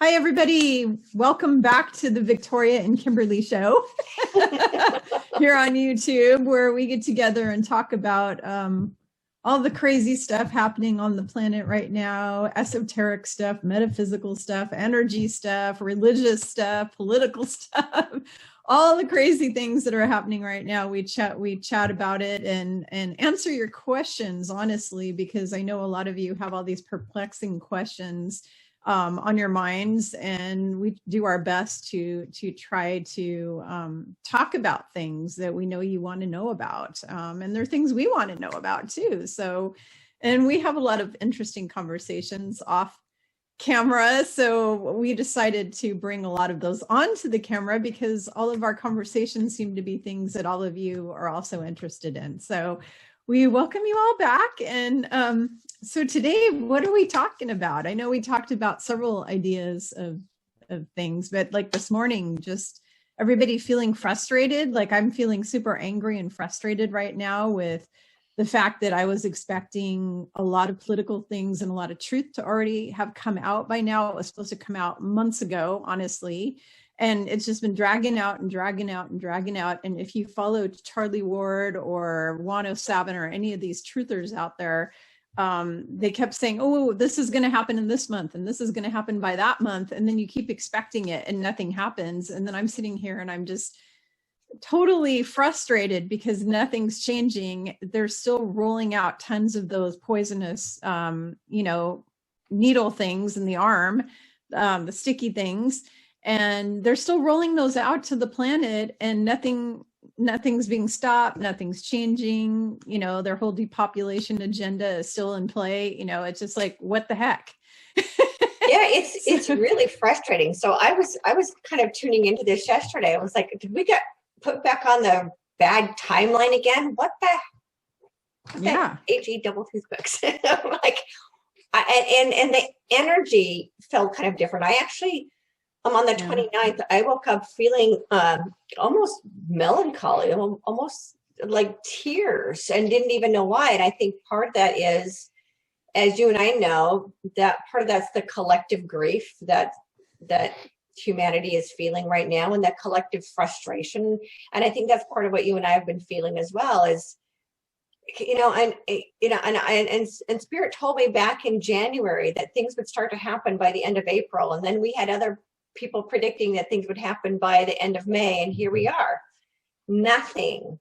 Hi, everybody. Welcome back to the Victoria and Kimberly show here on YouTube, where we get together and talk about all the crazy stuff happening on the planet right now, esoteric stuff, metaphysical stuff, energy stuff, religious stuff, political stuff, all the crazy things that are happening right now. We chat about it and answer your questions, honestly, because I know a lot of you have all these perplexing questions on your minds, and we do our best to try to talk about things that we know you want to know about, and there are things we want to know about too. So, and we have a lot of interesting conversations off camera, so we decided to bring a lot of those onto the camera because all of our conversations seem to be things that all of you are also interested in. So we welcome you all back. And so today, what are we talking about? I know we talked about several ideas of things, but like this morning, just everybody feeling frustrated. Like I'm feeling super angry and frustrated right now with the fact that I was expecting a lot of political things and a lot of truth to already have come out by now. It was supposed to come out months ago, honestly. And it's just been dragging out and dragging out and dragging out. And if you followed Charlie Ward or 107 or any of these truthers out there, they kept saying, oh, this is going to happen in this month and this is going to happen by that month. And then you keep expecting it and nothing happens. And then I'm sitting here and I'm just totally frustrated because nothing's changing. They're still rolling out tons of those poisonous, needle things in the arm, the sticky things. And they're still rolling those out to the planet, and nothing's being stopped. Nothing's changing. Their whole depopulation agenda is still in play. It's just like, what the heck? Yeah, it's really frustrating. So I was kind of tuning into this yesterday. I was like, did we get put back on the bad timeline again? What the AG double tooth books? Like, and the energy felt kind of different. I'm on the 29th. I woke up feeling almost melancholy, almost like tears, and didn't even know why. And I think part of that is, as you and I know, that part of that's the collective grief that humanity is feeling right now, and that collective frustration. And I think that's part of what you and I have been feeling as well. Is and Spirit told me back in January that things would start to happen by the end of April, and then we had other people predicting that things would happen by the end of May, and here we are. Nothing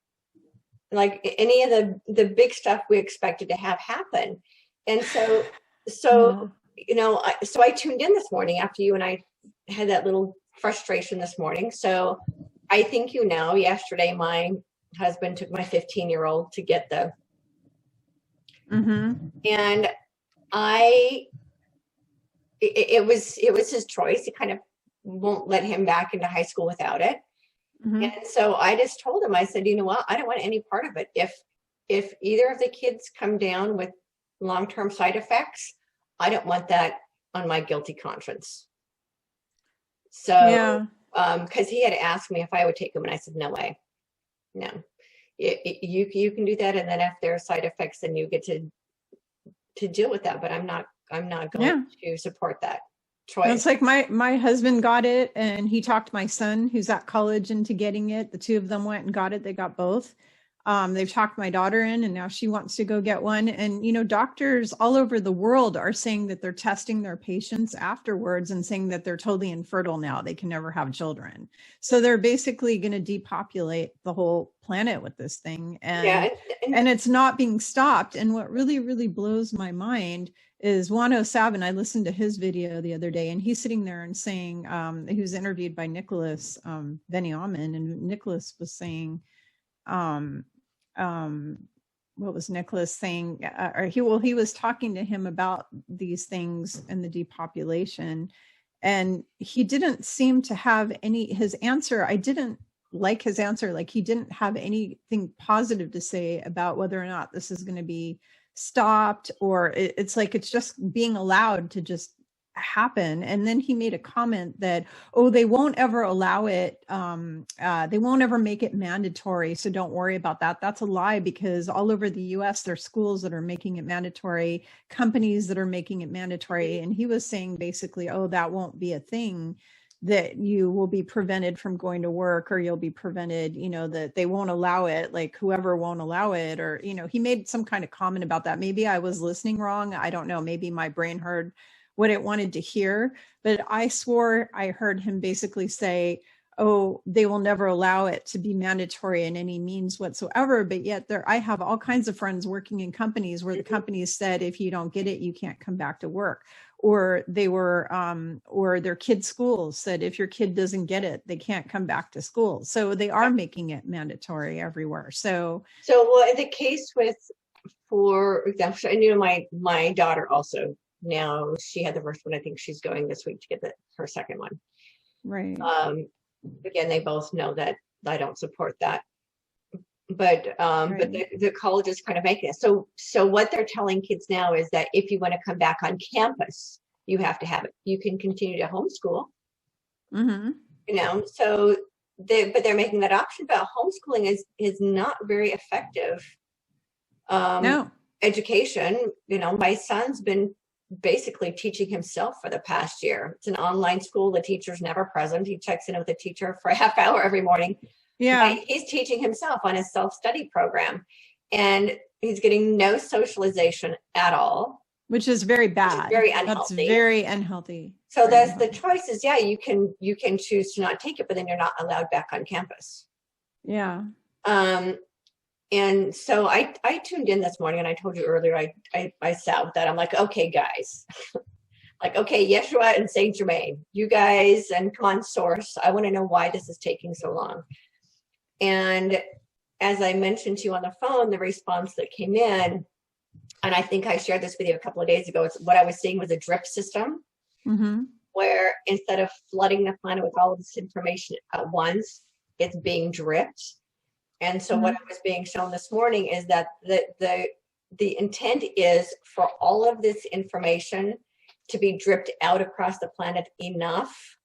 like any of the big stuff we expected to have happen. And so I tuned in this morning after you and I had that little frustration this morning. So I think yesterday my husband took my 15-year-old to get and it was his choice. He kind of won't let him back into high school without it. And so I just told him, I said, you know what, I don't want any part of it. If either of the kids come down with long-term side effects, I don't want that on my guilty conscience. So because he had asked me if I would take him, and I said, no way, no. You can do that, and then if there are side effects, then you get to deal with that. But I'm not going to support that choice. It's like my husband got it, and he talked my son who's at college into getting it. The two of them went and got it. They got both. They've talked my daughter in, and now she wants to go get one. And, doctors all over the world are saying that they're testing their patients afterwards and saying that they're totally infertile now. They can never have children. So they're basically going to depopulate the whole planet with this thing. And it's not being stopped. And what really, really blows my mind is 107. I listened to his video the other day, and he's sitting there and saying, he was interviewed by Nicholas Benyamin, and Nicholas was saying, what was Nicholas saying? He was talking to him about these things and the depopulation, and he didn't seem to have his answer. I didn't like his answer. Like, he didn't have anything positive to say about whether or not this is going to be stopped, or it's like it's just being allowed to just happen. And then he made a comment that, oh, they won't ever allow it. They won't ever make it mandatory. So don't worry about that. That's a lie, because all over the US, there's schools that are making it mandatory, companies that are making it mandatory. And he was saying basically, oh, that won't be a thing, that you will be prevented from going to work, or you'll be prevented, that they won't allow it, like whoever won't allow it, or, he made some kind of comment about that. Maybe I was listening wrong. I don't know. Maybe my brain heard what it wanted to hear, but I swore I heard him basically say, oh, they will never allow it to be mandatory in any means whatsoever. But yet I have all kinds of friends working in companies where the companies said, if you don't get it, you can't come back to work. Or or their kids' schools said, if your kid doesn't get it, they can't come back to school. So they are making it mandatory everywhere. So well, the case with, for example, and my daughter also, now she had the first one. I think she's going this week to get her second one. Right. Again, they both know that I don't support that. But Right. but the college is kind of making it. So what they're telling kids now is that if you want to come back on campus, you have to have it. You can continue to homeschool. So but they're making that option. But homeschooling is not very effective. No. Education. My son's been basically teaching himself for the past year. It's an online school. The teacher's never present. He checks in with the teacher for a half hour every morning. Yeah. He's teaching himself on his self-study program, and he's getting no socialization at all, which is very bad. Very unhealthy. That's very unhealthy. So that's the choice is, you can choose to not take it, but then you're not allowed back on campus. Yeah. And so I tuned in this morning, and I told you earlier, I sat with that. I'm like, okay, guys, like, okay, Yeshua and Saint Germain, you guys, and come on, source. I want to know why this is taking so long. And as I mentioned to you on the phone, the response that came in, and I think I shared this with you a couple of days ago, it's what I was seeing was a drip system, where instead of flooding the planet with all of this information at once, it's being dripped. And so what was being shown this morning is that the intent is for all of this information to be dripped out across the planet enough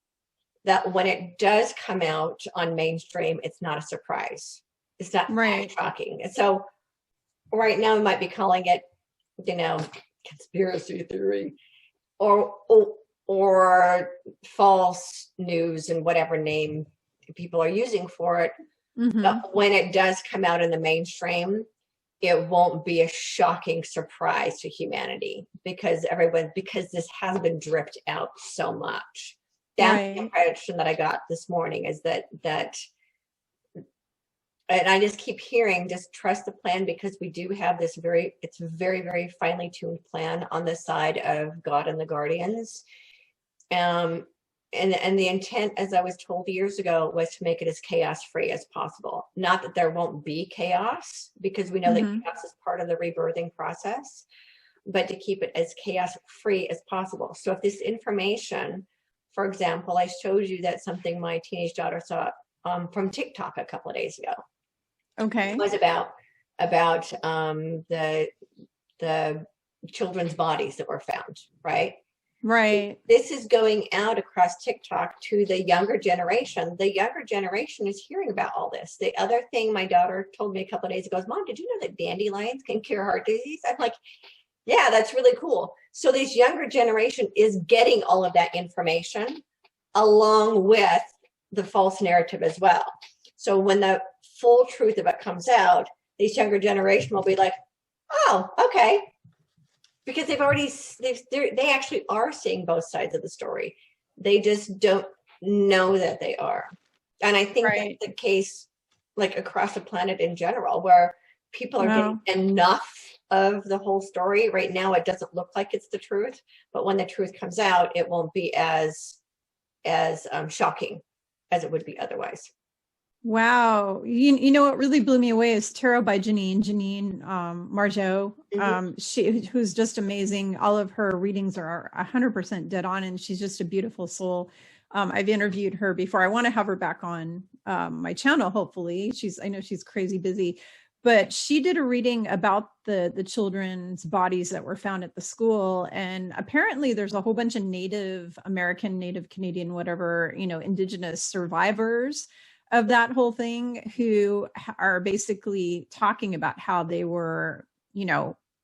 that when it does come out on mainstream, it's not a surprise. It's not shocking. And so right now we might be calling it, conspiracy theory or false news, and whatever name people are using for it. But when it does come out in the mainstream, it won't be a shocking surprise to humanity, because this has been dripped out so much. That's the impression that I got this morning, is that, and I just keep hearing, just trust the plan, because we do have this very, very finely tuned plan on the side of God and the guardians. And the intent, as I was told years ago, was to make it as chaos free as possible. Not that there won't be chaos, because we know that chaos is part of the rebirthing process, but to keep it as chaos free as possible. So if this information, for example, I showed you that something my teenage daughter saw from TikTok a couple of days ago. Okay. It was about the children's bodies that were found, right? Right. This is going out across TikTok to the younger generation. The younger generation is hearing about all this. The other thing my daughter told me a couple of days ago is, Mom, did you know that dandelions can cure heart disease? I'm like, yeah, that's really cool. So this younger generation is getting all of that information along with the false narrative as well. So when the full truth of it comes out, this younger generation will be like, oh, okay. Because they actually are seeing both sides of the story. They just don't know that they are. And I think that's the case, like across the planet in general, where people are getting enough of the whole story. Right now, it doesn't look like it's the truth, but when the truth comes out, it won't be as shocking as it would be otherwise. Wow. You know what really blew me away is Tarot by Janine Margeau. Who's just amazing. All of her readings are 100% dead on, and she's just a beautiful soul. I've interviewed her before. I want to have her back on my channel, hopefully. I know she's crazy busy, But she did a reading about the children's bodies that were found at the school. And apparently there's a whole bunch of Native American, Native Canadian, whatever, indigenous survivors of that whole thing who are basically talking about how they were,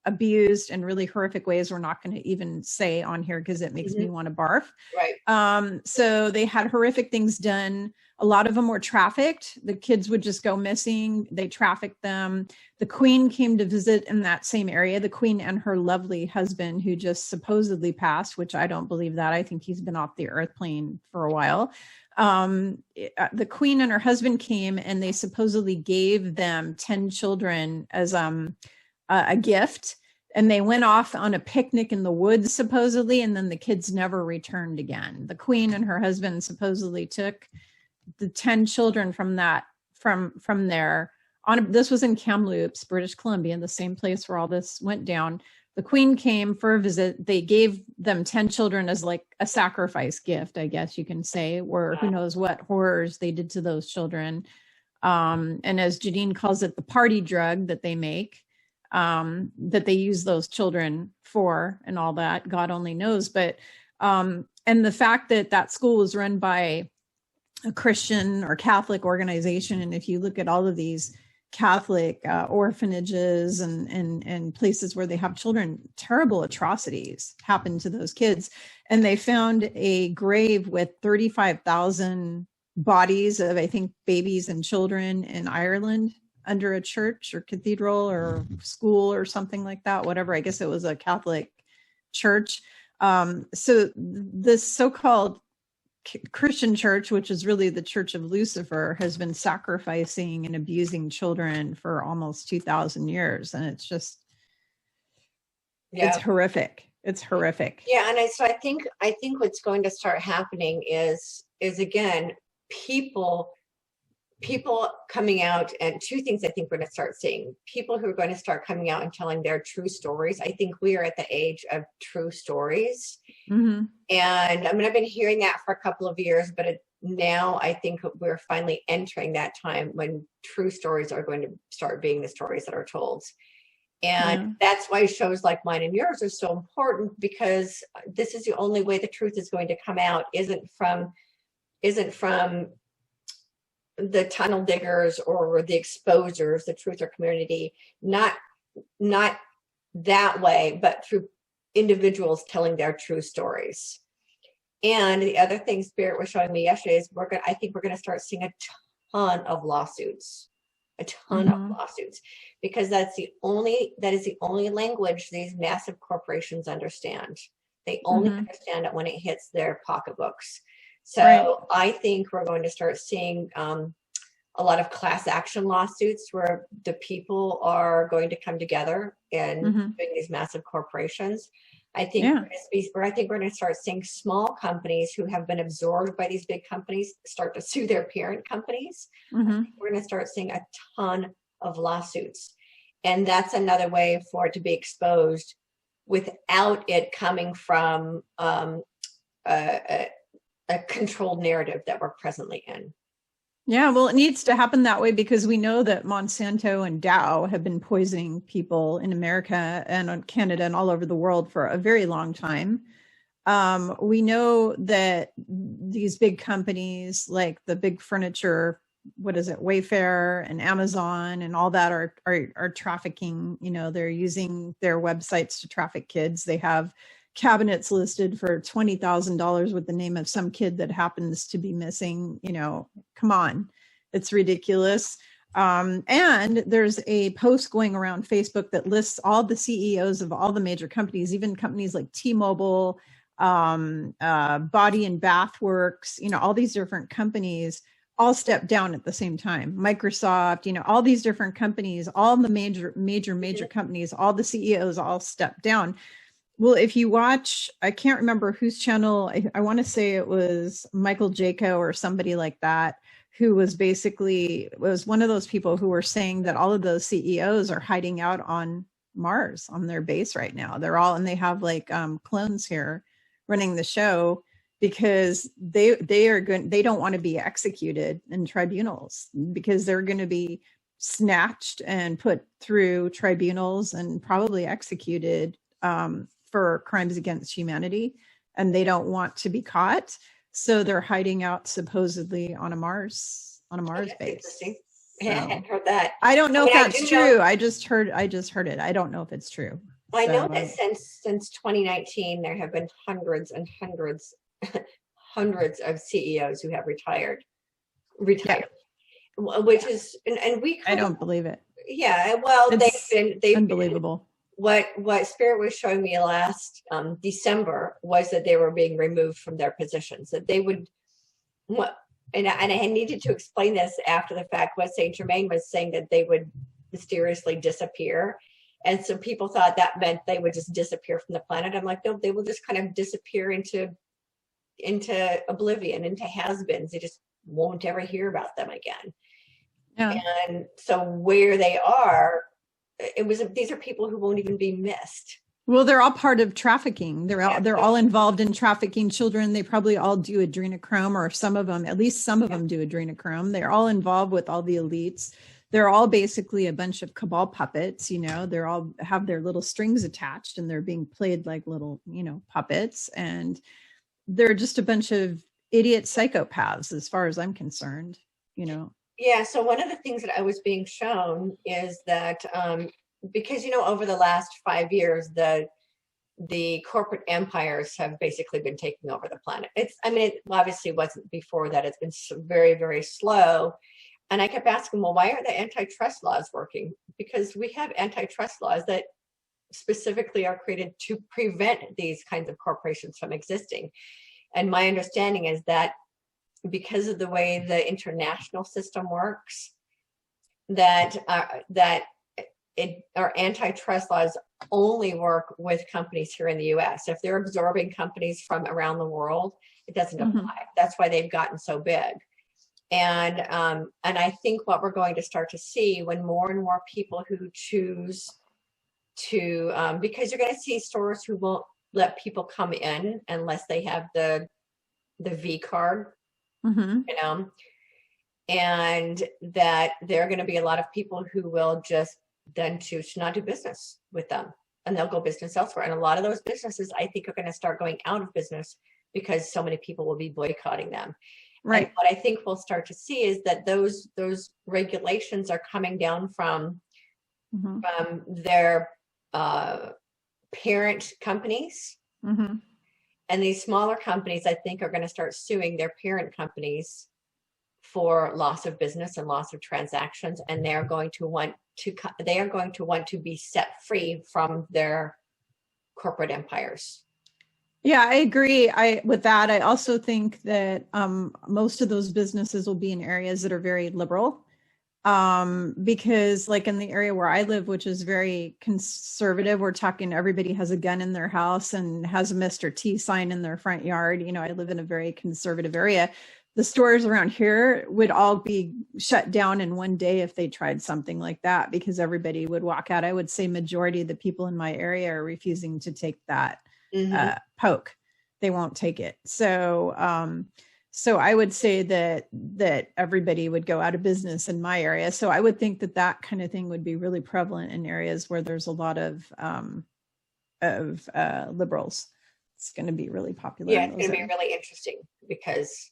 abused in really horrific ways. We're not going to even say on here because it makes me want to barf. Right. So they had horrific things done. A lot of them were trafficked. The kids would just go missing. They trafficked them. The Queen came to visit in that same area. The Queen and her lovely husband, who just supposedly passed, which I don't believe that. I think he's been off the earth plane for a while. The Queen and her husband came, and they supposedly gave them 10 children as a gift, and they went off on a picnic in the woods supposedly, and then the kids never returned again. The Queen and her husband supposedly took the 10 children from there on. This was in Kamloops, British Columbia, the same place where all this went down. The Queen came for a visit. They gave them 10 children as like a sacrifice gift, I guess you can say, or who knows what horrors they did to those children. And as Janine calls it, the party drug that they make, that they use those children for and all that, God only knows. But, and the fact that that school was run by a Christian or Catholic organization. And if you look at all of these Catholic orphanages and places where they have children, terrible atrocities happen to those kids. And they found a grave with 35,000 bodies of, I think, babies and children in Ireland under a church or cathedral or school or something like that, whatever. I guess it was a Catholic church. So this so-called Christian church, which is really the Church of Lucifer, has been sacrificing and abusing children for almost 2,000 years. And it's just, it's horrific. It's horrific. Yeah. And I think what's going to start happening is again, people coming out, and two things I think we're going to start seeing. People who are going to start coming out and telling their true stories. I think we are at the age of true stories. And I mean, I've been hearing that for a couple of years, but now I think we're finally entering that time when true stories are going to start being the stories that are told. And that's why shows like mine and yours are so important, because this is the only way the truth is going to come out, isn't from the tunnel diggers or the exposers, the truther community, not that way, but through individuals telling their true stories. And the other thing Spirit was showing me yesterday is I think we're going to start seeing a ton of lawsuits, because that is the only language these massive corporations understand. They only understand it when it hits their pocketbooks. So I think we're going to start seeing a lot of class action lawsuits where the people are going to come together and doing these massive corporations. I think we're going to start seeing small companies who have been absorbed by these big companies start to sue their parent companies. We're going to start seeing a ton of lawsuits. And that's another way for it to be exposed without it coming from a controlled narrative that we're presently in. Yeah, well, it needs to happen that way because we know that Monsanto and Dow have been poisoning people in America and Canada and all over the world for a very long time. We know that these big companies like the big furniture, Wayfair and Amazon and all that are trafficking, they're using their websites to traffic kids. They have cabinets listed for $20,000 with the name of some kid that happens to be missing. Come on, it's ridiculous. And there's a post going around Facebook that lists all the CEOs of all the major companies, even companies like T-Mobile, Body and Bath Works, all these different companies all stepped down at the same time. Microsoft, all these different companies, all the major companies, all the CEOs all stepped down. Well, if you watch, I can't remember whose channel, I want to say it was Michael Jaco or somebody like that, who was one of those people who were saying that all of those CEOs are hiding out on Mars on their base right now. And they have like clones here running the show because they don't want to be executed in tribunals because they're going to be snatched and put through tribunals and probably executed for crimes against humanity, and they don't want to be caught, so they're hiding out supposedly on a Mars base. Yeah, I hadn't heard that. I don't know if that's true. I just heard it. I don't know if it's true. I know that since 2019, there have been hundreds and hundreds of CEOs who have retired, yeah. Which is, and we. I don't believe it. Yeah, well, they've unbelievable. What Spirit was showing me last December was that they were being removed from their positions. That they would, and I needed to explain this after the fact. What Saint Germain was saying, that they would mysteriously disappear. And so people thought that meant they would just disappear from the planet. I'm like, no, they will just kind of disappear into oblivion, into has-beens. They just won't ever hear about them again. Yeah. And so where they are, these are people who won't even be missed. Well, they're all part of trafficking. They're all involved in trafficking children. They probably all do adrenochrome, or some of them, at least some of them do adrenochrome. They're all involved with all the elites. They're all basically a bunch of cabal puppets, they're all have their little strings attached, and they're being played like little, puppets. And they're just a bunch of idiot psychopaths as far as I'm concerned, Yeah. So one of the things that I was being shown is that, because, over the last 5 years, the corporate empires have basically been taking over the planet. It obviously wasn't before that. It's been very, very slow. And I kept asking, well, why aren't the antitrust laws working? Because we have antitrust laws that specifically are created to prevent these kinds of corporations from existing. And my understanding is that because of the way the international system works, that our antitrust laws only work with companies here in the US. If they're absorbing companies from around the world, it doesn't apply. That's why they've gotten so big. And I think what we're going to start to see, when more and more people who choose to, because you're going to see stores who won't let people come in unless they have the V card, and that there are going to be a lot of people who will just then choose to not do business with them, and they'll go business elsewhere. And a lot of those businesses, I think, are going to start going out of business because so many people will be boycotting them. Right. And what I think we'll start to see is that those regulations are coming down from their parent companies. And these smaller companies, I think, are going to start suing their parent companies for loss of business and loss of transactions. And they are going to want to be set free from their corporate empires. Yeah, I agree with that. I also think that most of those businesses will be in areas that are very liberal, because like in the area where I live, which is very conservative, we're talking everybody has a gun in their house and has a Mr. T sign in their front yard. I live in a very conservative area. The stores around here would all be shut down in one day if they tried something like that, because everybody would walk out. I would say majority of the people in my area are refusing to take that poke. They won't take it. So I would say that everybody would go out of business in my area. So I would think that kind of thing would be really prevalent in areas where there's a lot of liberals. It's going to be really popular. Yeah, it's going to be really interesting, because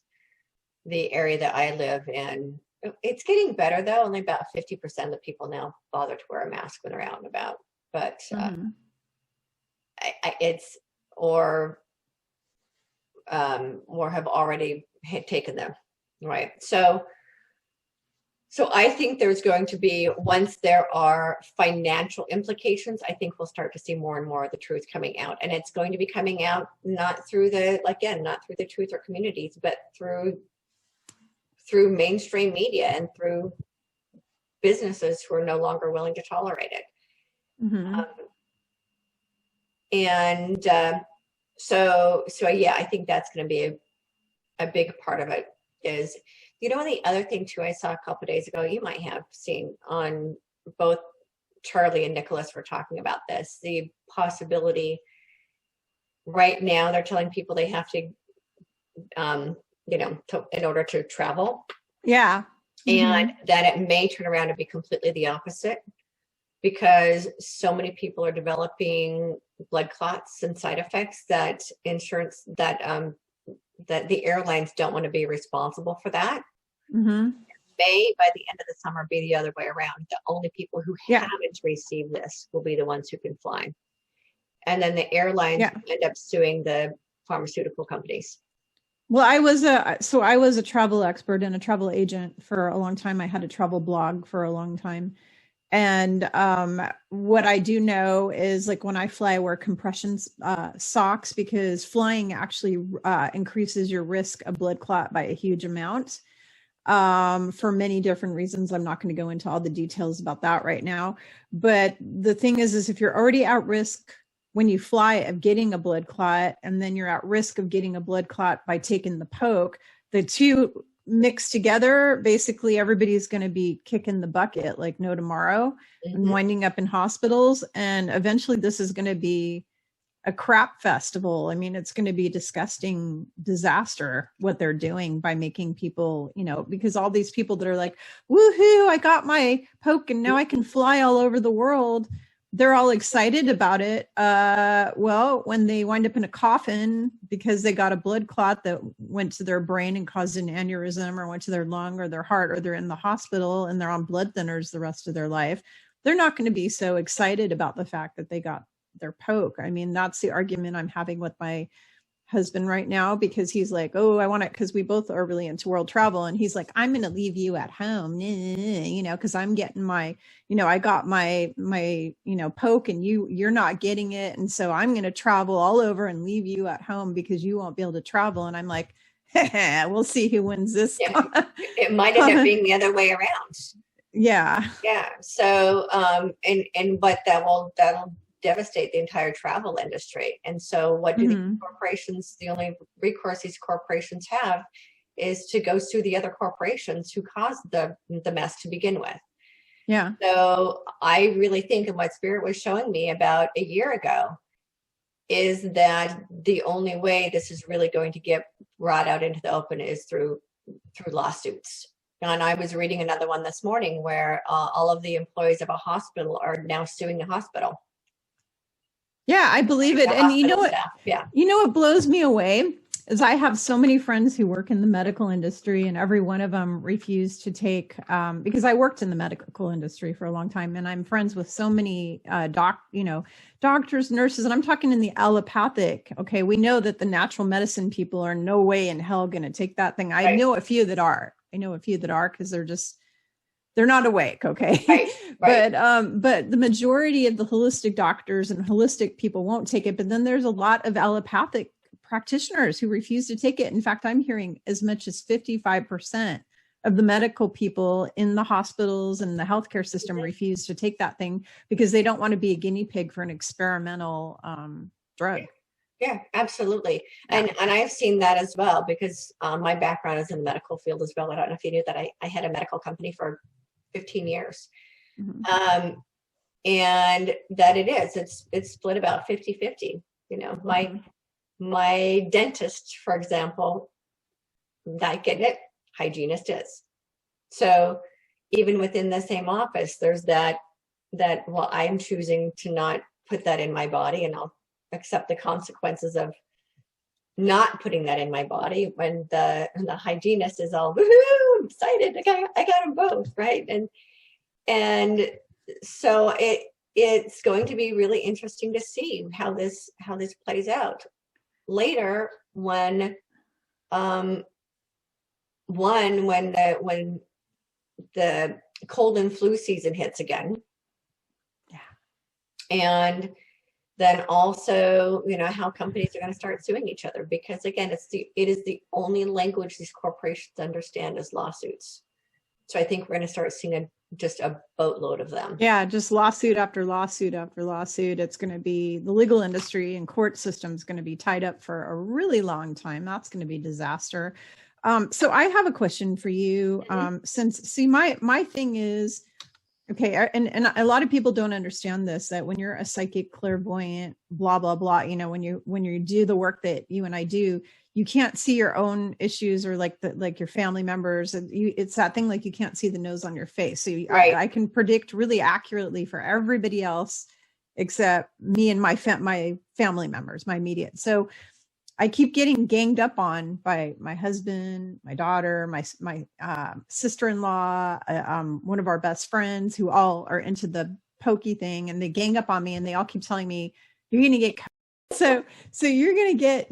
the area that I live in, it's getting better though. Only about 50% of the people now bother to wear a mask when they're out and about. But it's or have already taken them, right? So I think there's going to be, once there are financial implications, I think we'll start to see more and more of the truth coming out. And it's going to be coming out not through the truth or communities, but through mainstream media and through businesses who are no longer willing to tolerate it. So yeah, I think that's going to be a big part of it. Is, and the other thing too, I saw a couple of days ago, you might have seen on both Charlie and Nicholas were talking about this, the possibility right now they're telling people they have to, in order to travel. Yeah. And then it may turn around and be completely the opposite, because so many people are developing blood clots and side effects that insurance, that the airlines don't want to be responsible for that. May, by the end of the summer, be the other way around. The only people who haven't received this will be the ones who can fly. And then the airlines end up suing the pharmaceutical companies. Well, I was a travel expert and a travel agent for a long time. I had a travel blog for a long time. And what I do know is, like, when I fly, I wear compression socks, because flying actually increases your risk of blood clot by a huge amount, for many different reasons. I'm not going to go into all the details about that right now. But the thing is if you're already at risk when you fly of getting a blood clot, and then you're at risk of getting a blood clot by taking the poke, the two mixed together, basically everybody's going to be kicking the bucket like no tomorrow, and winding up in hospitals. And eventually this is going to be a crap festival. I mean, it's going to be a disgusting disaster what they're doing by making people, because all these people that are like, woohoo, I got my poke and now I can fly all over the world. They're all excited about it. Well, when they wind up in a coffin because they got a blood clot that went to their brain and caused an aneurysm, or went to their lung or their heart, or they're in the hospital and they're on blood thinners the rest of their life, they're not going to be so excited about the fact that they got their poke. I mean, that's the argument I'm having with my husband right now, because he's like, oh, I want to, because we both are really into world travel, and he's like, I'm going to leave you at home, because I'm getting my, I got my poke and you're not getting it, and so I'm going to travel all over and leave you at home because you won't be able to travel. And I'm like, we'll see who wins this. It might end up being the other way around. Yeah. So but that'll devastate the entire travel industry. And so what do these corporations, the only recourse these corporations have is to go sue the other corporations who caused the mess to begin with. Yeah. So I really think, and what Spirit was showing me about a year ago, is that the only way this is really going to get brought out into the open is through lawsuits. And I was reading another one this morning where all of the employees of a hospital are now suing the hospital. Yeah, I believe it. And you know what? Yeah. You know what blows me away is I have so many friends who work in the medical industry, and every one of them refused to take, because I worked in the medical industry for a long time, and I'm friends with so many doctors, nurses, and I'm talking in the allopathic. Okay, we know that the natural medicine people are no way in hell going to take that thing. I know a few that are. Because they're not awake. Okay. Right. But the majority of the holistic doctors and holistic people won't take it. But then there's a lot of allopathic practitioners who refuse to take it. In fact, I'm hearing as much as 55% of the medical people in the hospitals and the healthcare system refuse to take that thing because they don't want to be a guinea pig for an experimental drug. Yeah, absolutely. And I've seen that as well, because my background is in the medical field as well. I don't know if you knew that I had a medical company for 15 years. And that it's split about 50-50. My dentist, for example, not getting it, hygienist is. So even within the same office, there's that well, I'm choosing to not put that in my body, and I'll accept the consequences of not putting that in my body, when the hygienist is all woohoo, excited, I got them both, right? And so it's going to be really interesting to see how this plays out later, when the cold and flu season hits again. And then also, how companies are going to start suing each other, because again, it is the only language these corporations understand is lawsuits. So I think we're going to start seeing just a boatload of them. Yeah, just lawsuit after lawsuit after lawsuit. It's going to be, the legal industry and court system is going to be tied up for a really long time. That's going to be disaster. So I have a question for you. My thing is, okay, and a lot of people don't understand this, that when you're a psychic, clairvoyant, blah, blah, blah, when you do the work that you and I do, you can't see your own issues or like your family members. And it's that thing, like you can't see the nose on your face. So Right. I can predict really accurately for everybody else except me and my family members, my immediate. So I keep getting ganged up on by my husband, my daughter, my sister-in-law, one of our best friends, who all are into the pokey thing, and they gang up on me, and they all keep telling me, "You're going to get so you're going to get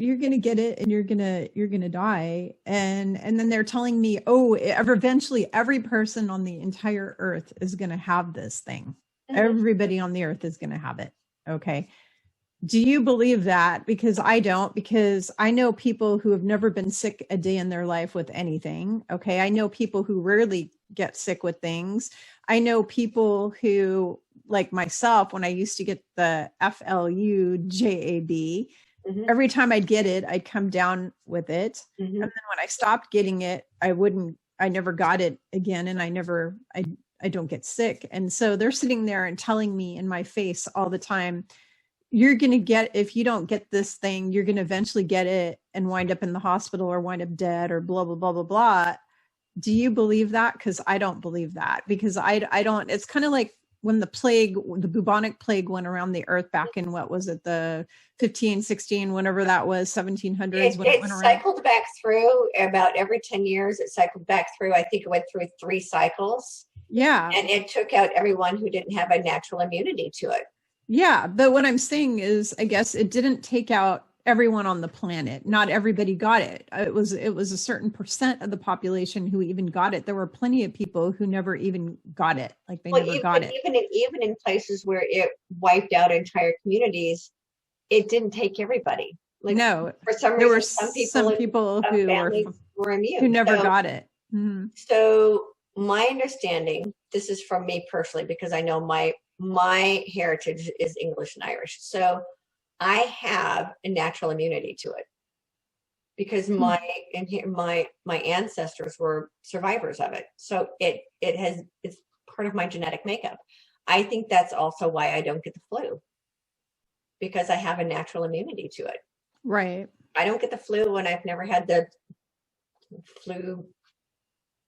it, and you're going to die." And then they're telling me, "Oh, eventually every person on the entire earth is going to have this thing. Everybody on the earth is going to have it." Okay. Do you believe that? Because I don't, because I know people who have never been sick a day in their life with anything. Okay. I know people who rarely get sick with things. I know people who, like myself, when I used to get the FLUJAB, every time I'd get it, I'd come down with it. And then when I stopped getting it, I never got it again. And I don't get sick. And so they're sitting there and telling me in my face all the time, "You're going to get, if you don't get this thing, you're going to eventually get it and wind up in the hospital or wind up dead or blah, blah, blah, blah, blah." Do you believe that? Because I don't believe that, because I don't, it's kind of like when the bubonic plague went around the earth back in, what was it, the 15, 16, whenever that was, 1700s. When it went around. Cycled back through about every 10 years. It cycled back through. I think it went through 3 cycles. Yeah. And it took out everyone who didn't have a natural immunity to it. Yeah, but what I'm saying is, I guess it didn't take out everyone on the planet. Not everybody got it. It was a certain percent of the population who even got it. There were plenty of people who never even got it. Like they never got it. Even in places where it wiped out entire communities, it didn't take everybody. Like, no, for some reason, there were some people who were immune, who never got it. So my understanding, this is from me personally, because I know my heritage is English and Irish. So I have a natural immunity to it because my ancestors were survivors of it. So it's part of my genetic makeup. I think that's also why I don't get the flu, because I have a natural immunity to it. Right. I don't get the flu when I've never had the flu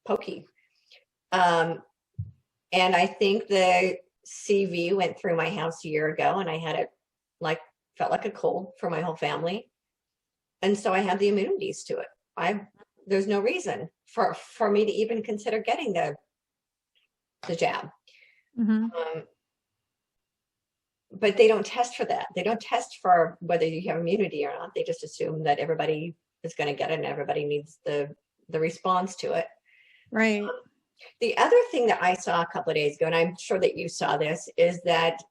pokey. And I think the CV went through my house a year ago, and I had it felt like a cold for my whole family. And so I have the immunities to it. There's no reason for me to even consider getting the jab. But they don't test for that. They don't test for whether you have immunity or not. They just assume that everybody is going to get it and everybody needs the response to it. Right. The other thing that I saw a couple of days ago, and I'm sure that you saw this, is that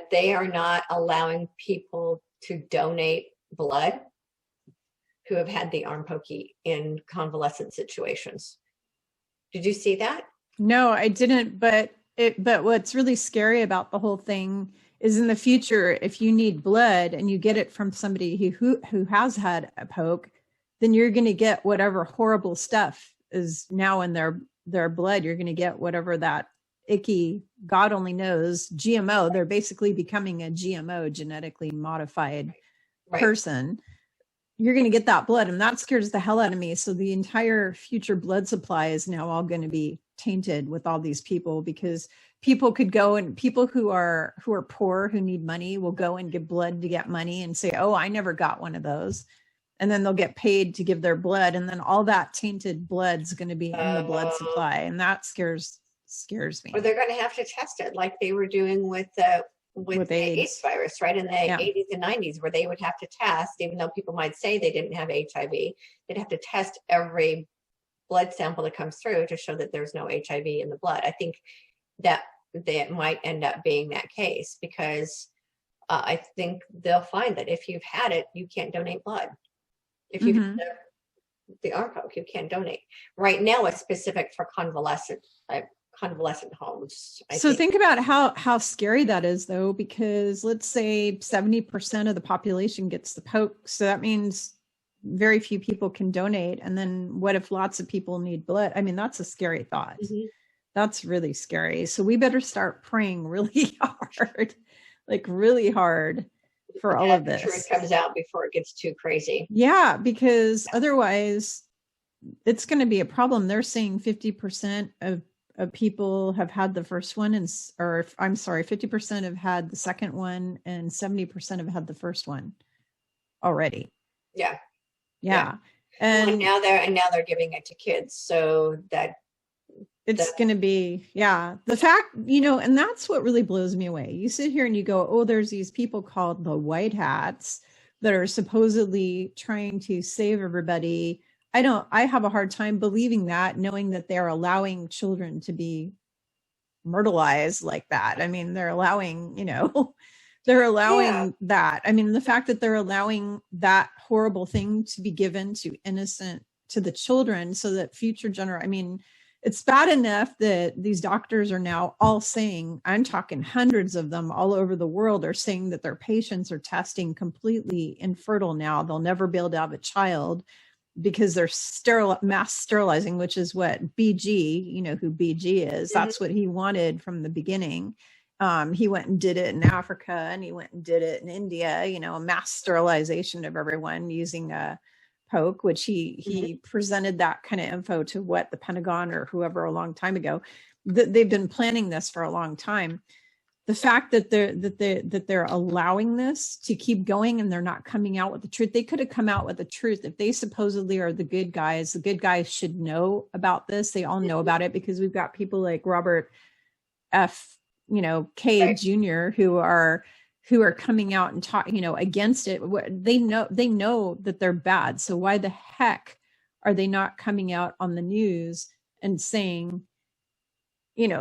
they are not allowing people to donate blood who have had the arm pokey in convalescent situations. Did you see that? No, I didn't. But what's really scary about the whole thing is, in the future, if you need blood and you get it from somebody who has had a poke, then you're going to get whatever horrible stuff is now in their blood. You're going to get whatever that icky, God only knows, GMO. They're basically becoming a GMO, genetically modified person. You're going to get that blood, and that scares the hell out of me. So the entire future blood supply is now all going to be tainted with all these people, because people could go, and people who are poor, who need money, will go and give blood to get money and say, "Oh, I never got one of those." And then they'll get paid to give their blood. And then all that tainted blood's going to be in the blood supply. And that scares me. Or they're going to have to test it like they were doing with the AIDS virus, right? In the 80s and 90s, where they would have to test, even though people might say they didn't have HIV, they'd have to test every blood sample that comes through to show that there's no HIV in the blood. I think that might end up being that case, because I think they'll find that if you've had it, you can't donate blood. If you've had the arm poke, you can't donate. Right now, it's specific for convalescent homes. So think about how scary that is, though, because let's say 70% of the population gets the poke. So that means very few people can donate. And then what if lots of people need blood? I mean, that's a scary thought. That's really scary. So we better start praying really hard, like really hard. for all of this. The truth comes out before it gets too crazy. Yeah, because otherwise it's going to be a problem. They're saying 50% of people have had the first one, and or I'm sorry, 50% have had the second one, and 70% have had the first one already. Yeah. And now they're giving it to kids, so that it's going to be, the fact, and that's what really blows me away. You sit here and you go, oh, there's these people called the white hats that are supposedly trying to save everybody. I have a hard time believing that, knowing that they're allowing children to be myrtleized like that. I mean, they're allowing, that. I mean, the fact that they're allowing that horrible thing to be given to the children, so that future I mean, it's bad enough that these doctors are now all saying, I'm talking hundreds of them all over the world, are saying that their patients are testing completely infertile now. They'll never be able to have a child because they're mass sterilizing, which is what BG, you know who BG is. Mm-hmm. That's what he wanted from the beginning. He went and did it in Africa, and he went and did it in India, a mass sterilization of everyone using a poke, which he presented that kind of info to the Pentagon or whoever a long time ago. They've been planning this for a long time. The fact that they're allowing this to keep going and they're not coming out with the truth. They could have come out with the truth if they supposedly are the good guys. The good guys should know about this. They all know about it because we've got people like Robert F. K. Right. Jr. who are coming out and talk, against it. They know that they're bad. So why the heck are they not coming out on the news and saying,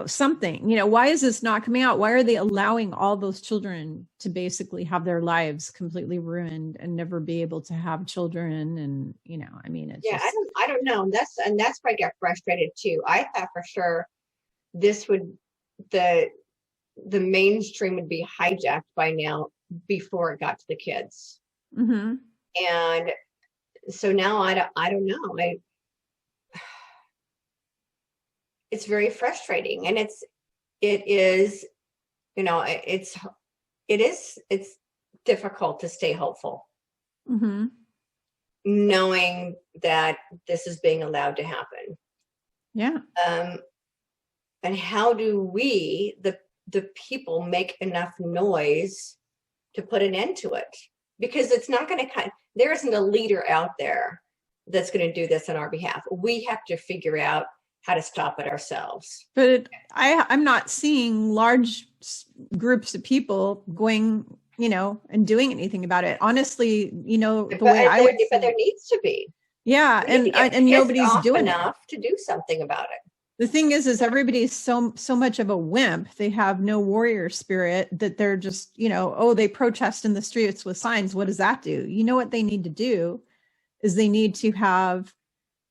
something, why is this not coming out? Why are they allowing all those children to basically have their lives completely ruined and never be able to have children? And, I mean, it's I don't know. That's where I get frustrated too. I thought for sure the mainstream would be hijacked by now before it got to the kids. Mm-hmm. And so now I don't know. It's very frustrating, and it's difficult to stay hopeful, mm-hmm. knowing that this is being allowed to happen. Yeah. And how do we, the people, make enough noise to put an end to it? Because it's not going to there isn't a leader out there that's going to do this on our behalf. We have to figure out how to stop it ourselves. But I'm not seeing large groups of people going, and doing anything about it. Honestly, but there needs to be. Yeah. And nobody's doing enough to do something about it. The thing is everybody's so much of a wimp. They have no warrior spirit, that they're just, they protest in the streets with signs. What does that do? What they need to do is they need to have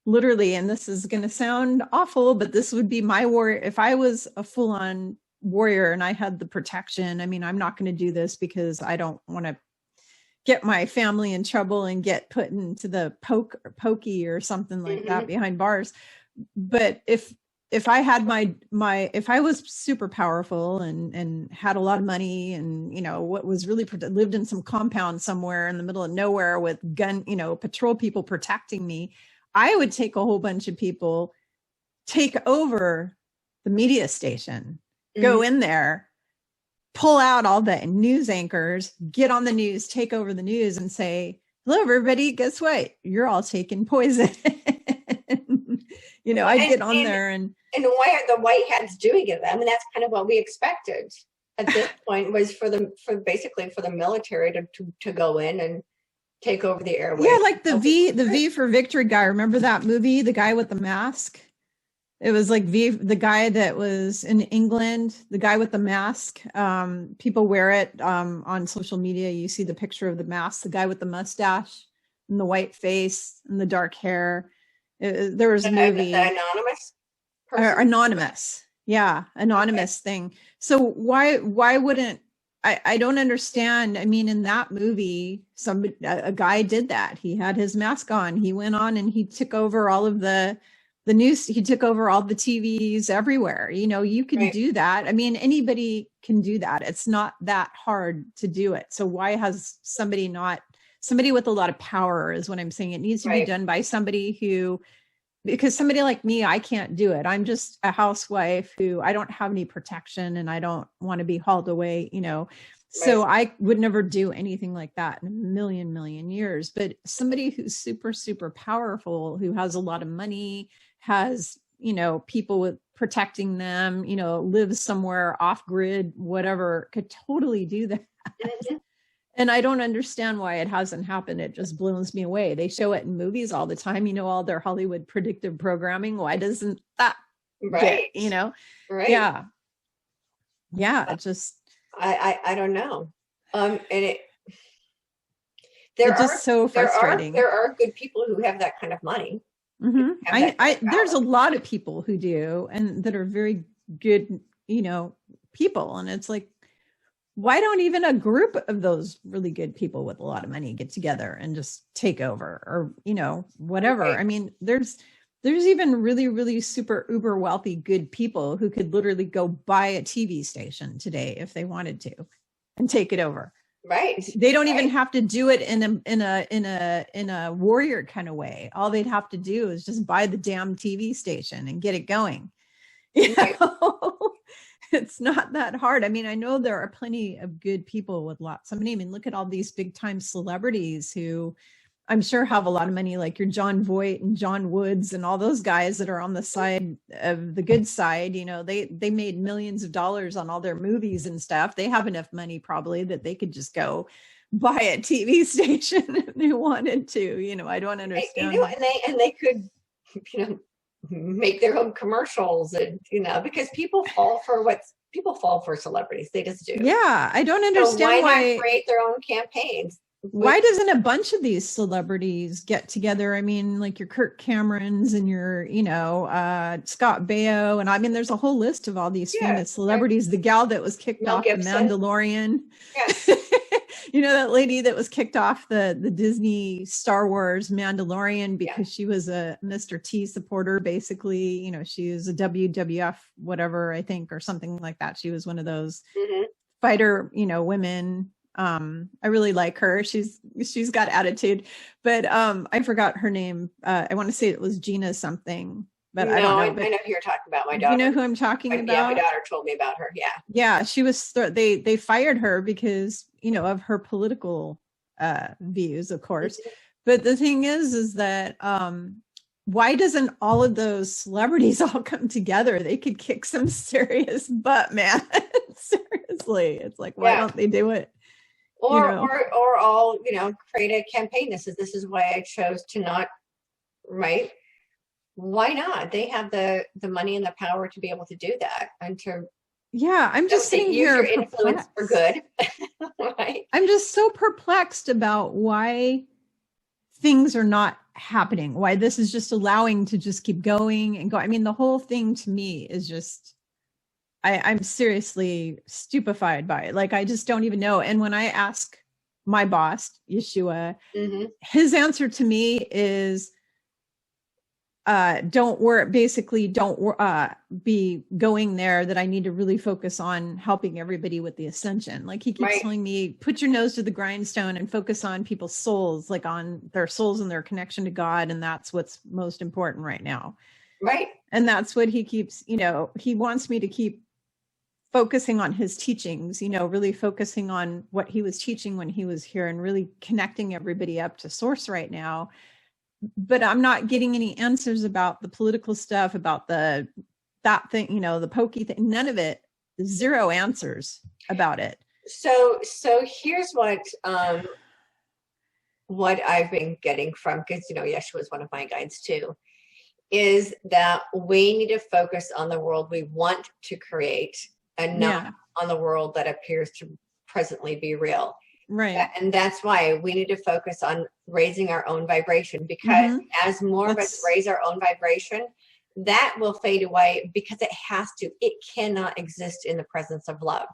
literally, and this is going to sound awful, but this would be my warrior. If I was a full-on warrior and I had the protection, I mean, I'm not going to do this because I don't want to get my family in trouble and get put into the pokey or something like mm-hmm. that behind bars. But if I had if I was super powerful and had a lot of money and, what was really lived in some compound somewhere in the middle of nowhere with patrol people protecting me, I would take a whole bunch of people, take over the media station, mm-hmm. go in there, pull out all the news anchors, get on the news, take over the news and say, hello, everybody, guess what? You're all taking poison. I'd get on there and why are the white hats doing it? I mean, that's kind of what we expected at this point, was for the military to go in and take over the airwaves. Yeah, like the V for Victory guy. Remember that movie, the guy with the mask? It was like the guy that was in England, the guy with the mask. People wear it on social media. You see the picture of the mask, the guy with the mustache and the white face and the dark hair. There was a movie. Anonymous? Anonymous. Yeah, anonymous thing. So why wouldn't I don't understand. I mean, in that movie, a guy did that. He had his mask on. He went on and he took over all of the the news, he took over all the TVs everywhere. You know, you can do that. I mean, anybody can do that. It's not that hard to do it. So why has somebody with a lot of power is what I'm saying. It needs to be done by somebody who, because somebody like me, I can't do it. I'm just a housewife who I don't have any protection and I don't want to be hauled away, you know. So I would never do anything like that in a million years. But somebody who's super, super powerful, who has a lot of money, has, you know, people with protecting them, you know, lives somewhere off grid, whatever, could totally do that. And I don't understand why it hasn't happened. It just blows me away. They show it in movies all the time, you know, all their Hollywood predictive programming. Why doesn't that get, you know? Yeah. It just, I don't know. And it's just so frustrating. There are good people who have that kind of money. There's a lot of people who do, and that are very good, you know, people. And it's like, why don't even a group of those really good people with a lot of money get together and just take over, or, you know, whatever. I mean, there's even really, really super uber wealthy, good people who could literally go buy a TV station today if they wanted to and take it over. They don't even have to do it in a warrior kind of way. All they'd have to do is just buy the damn TV station and get it going. You know? It's not that hard. I mean, I know there are plenty of good people with lots of money. I mean, look at all these big time celebrities who I'm sure have a lot of money, like your John Voight and John Woods and all those guys that are on the side of the good side. You know, they made millions of dollars on all their movies and stuff. They have enough money probably that they could just go buy a TV station if they wanted to. You know, I don't understand. You know, and they could, you know, make their own commercials, and, you know, because people fall for celebrities. They just do. Yeah, I don't understand why not create their own campaigns. Why doesn't a bunch of these celebrities get together? I mean, like your Kirk Camerons and your, you know, Scott Baio. And I mean, there's a whole list of all these famous celebrities. The gal that was kicked off The Mandalorian. You know, that lady that was kicked off the Disney Star Wars Mandalorian because she was a Mr. T supporter, basically. You know, she was a WWF, whatever, I think, or something like that. She was one of those fighter, you know, women. I really like her. She's got attitude, but I forgot her name. I want to say it was Gina something, but I don't know. I know who you're talking about. My daughter. You know who I'm talking about? Yeah, my daughter told me about her. Yeah. She was. They fired her because, you know, of her political views, of course. But the thing is that why doesn't all of those celebrities all come together? They could kick some serious butt, man. Seriously, it's like, why don't they do it? Or all, you know, create a campaign. This is why I chose to not, right? Why not? They have the money and the power to be able to do that, and to I'm just sitting here your influence for good. Right? I'm just so perplexed about why things are not happening, why this is just allowing to just keep going and go. I mean, the whole thing to me is just, I'm seriously stupefied by it. Like, I just don't even know. And when I ask my boss, Yeshua, his answer to me is, don't be going there, that I need to really focus on helping everybody with the ascension. Like, he keeps telling me, put your nose to the grindstone and focus on people's souls, like on their souls and their connection to God. And that's what's most important right now. Right. And that's what he keeps, you know, he wants me to keep focusing on his teachings, you know, really focusing on what he was teaching when he was here and really connecting everybody up to source right now. But I'm not getting any answers about the political stuff, about that thing, you know, the pokey thing, none of it, zero answers about it. So here's what I've been getting from, because, you know, Yeshua is one of my guides too, is that we need to focus on the world we want to create and not on the world that appears to presently be real. Right. And that's why we need to focus on raising our own vibration, because as more of us raise our own vibration, that will fade away, because it cannot exist in the presence of love.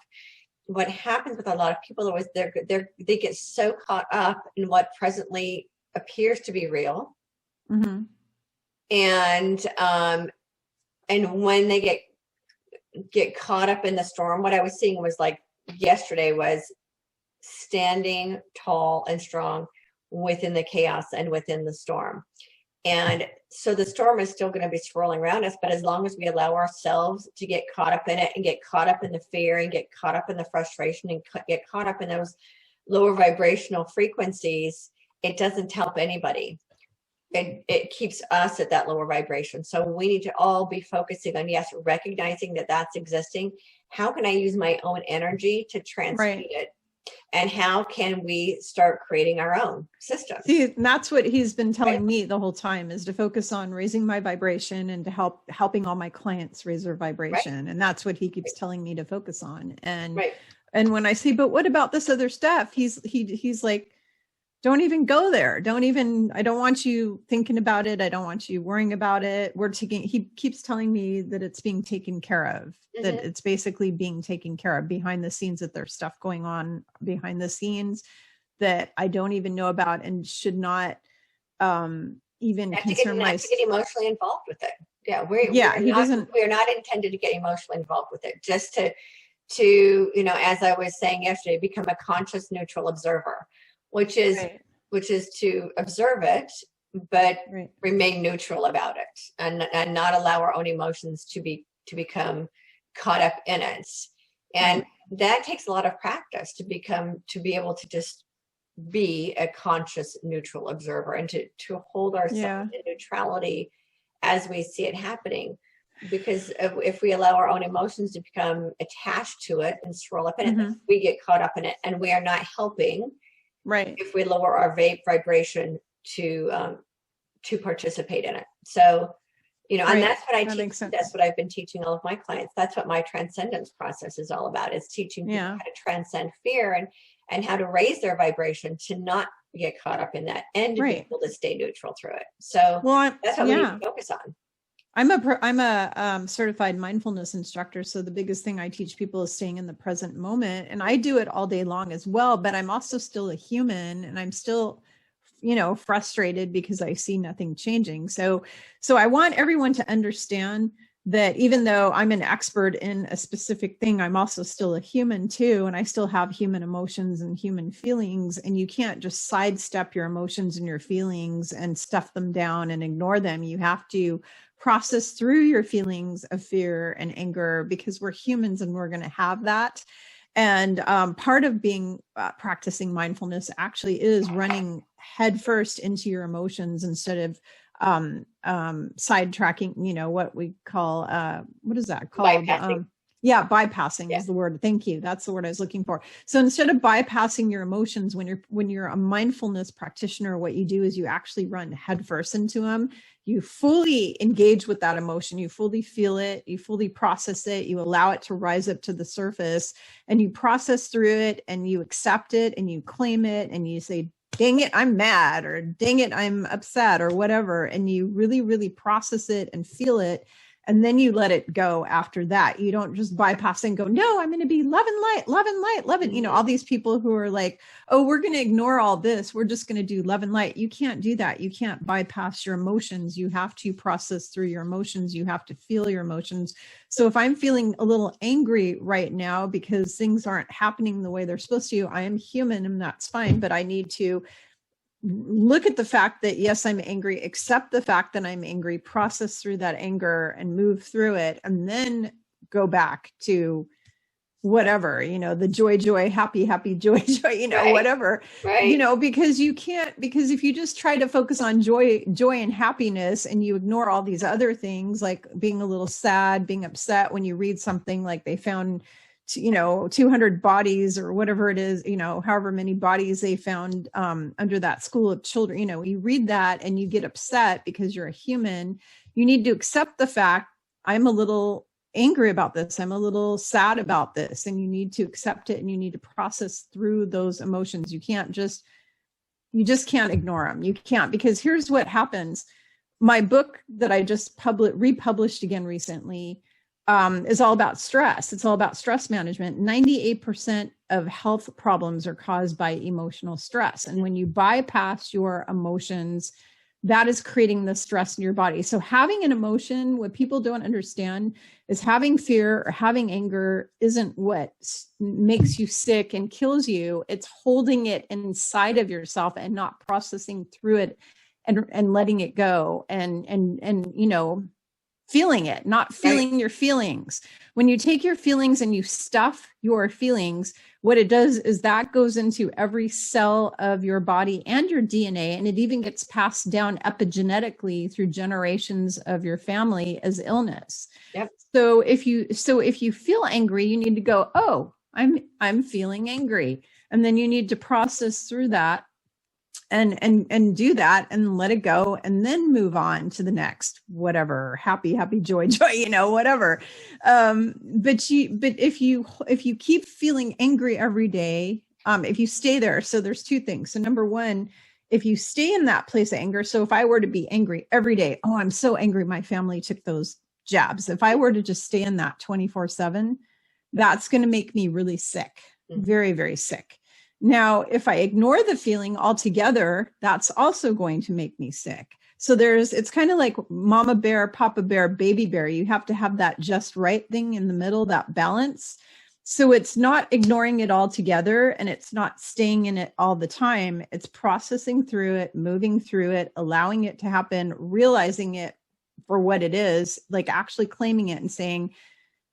What happens with a lot of people is they get so caught up in what presently appears to be real And when they get caught up in the storm, what I was seeing was like yesterday was standing tall and strong within the chaos and within the storm. And so the storm is still going to be swirling around us, but as long as we allow ourselves to get caught up in it and get caught up in the fear and get caught up in the frustration and get caught up in those lower vibrational frequencies, it doesn't help anybody. It keeps us at that lower vibration. So we need to all be focusing on, yes, recognizing that that's existing. How can I use my own energy to transmute it? And how can we start creating our own system? See, that's what he's been telling me the whole time, is to focus on raising my vibration and to helping all my clients raise their vibration. And that's what he keeps telling me to focus on. And when I say, but what about this other stuff? He's like, don't even go there. I don't want you thinking about it. I don't want you worrying about it. He keeps telling me that it's being taken care of, that it's basically being taken care of behind the scenes, that there's stuff going on behind the scenes that I don't even know about and should not even concern myself. Get emotionally involved with it. Yeah. We're not intended to get emotionally involved with it. Just to, as I was saying yesterday, become a conscious neutral observer. Which is to observe it, but remain neutral about it, and not allow our own emotions to become caught up in it. And that takes a lot of practice to be able to just be a conscious neutral observer and to hold ourselves in neutrality as we see it happening. Because if we allow our own emotions to become attached to it and swirl up in it, we get caught up in it, and we are not helping. If we lower our vibration to participate in it. So, and that's what I teach. That's what I've been teaching all of my clients. That's what my transcendence process is all about, is teaching people how to transcend fear and how to raise their vibration to not get caught up in that and to be able to stay neutral through it. So that's what we need to focus on. I'm a certified mindfulness instructor. So the biggest thing I teach people is staying in the present moment. And I do it all day long as well, but I'm also still a human, and I'm still, frustrated because I see nothing changing. So I want everyone to understand that even though I'm an expert in a specific thing, I'm also still a human too. And I still have human emotions and human feelings. And you can't just sidestep your emotions and your feelings and stuff them down and ignore them. You have to process through your feelings of fear and anger, because we're humans and we're going to have that. And part of being practicing mindfulness actually is running headfirst into your emotions instead of sidetracking, what we call, what is that called? Bypassing. Bypassing is the word. Thank you. That's the word I was looking for. So instead of bypassing your emotions, when you're a mindfulness practitioner, what you do is you actually run headfirst into them. You fully engage with that emotion. You fully feel it. You fully process it. You allow it to rise up to the surface, and you process through it, and you accept it, and you claim it, and you say, dang it, I'm mad, or dang it, I'm upset, or whatever. And you really, really process it and feel it. And then you let it go after that. You don't just bypass and go, no, I'm going to be love and light. All these people who are like, oh, we're going to ignore all this. We're just going to do love and light. You can't do that. You can't bypass your emotions. You have to process through your emotions. You have to feel your emotions. So if I'm feeling a little angry right now because things aren't happening the way they're supposed to, I am human and that's fine, but I need to look at the fact that, yes, I'm angry, accept the fact that I'm angry, process through that anger and move through it, and then go back to whatever, the joy, happy, joy, whatever, because you can't, because if you just try to focus on joy and happiness and you ignore all these other things, like being a little sad, being upset when you read something like they found 200 bodies or whatever it is, however many bodies they found under that school of children, you read that and you get upset because you're a human. You need to accept the fact, I'm a little angry about this. I'm a little sad about this. And you need to accept it, and you need to process through those emotions. You just can't ignore them. You can't, because here's what happens. My book that I just republished again recently is all about stress. It's all about stress management. 98% of health problems are caused by emotional stress. And when you bypass your emotions, that is creating the stress in your body. So having an emotion, what people don't understand is having fear or having anger isn't what makes you sick and kills you. It's holding it inside of yourself and not processing through it and letting it go and you know, feeling it, not feeling your feelings. When you take your feelings and you stuff your feelings, what it does is that goes into every cell of your body and your DNA, and it even gets passed down epigenetically through generations of your family as illness. Yep. So if you feel angry, you need to go, oh, I'm feeling angry. And then you need to process through that and do that and let it go, and then move on to the next, whatever, happy, joy, you know, whatever. But if you keep feeling angry every day, if you stay there, so there's two things. So number one, if you stay in that place of anger, so if I were to be angry every day, oh, I'm so angry my family took those jabs. If I were to just stay in that 24/7, that's going to make me really sick, very, very sick. Now, if I ignore the feeling altogether, that's also going to make me sick. So it's kind of like mama bear, papa bear, baby bear. You have to have that just right thing in the middle, that balance. So it's not ignoring it altogether, and it's not staying in it all the time. It's processing through it, moving through it, allowing it to happen, realizing it for what it is, like actually claiming it and saying,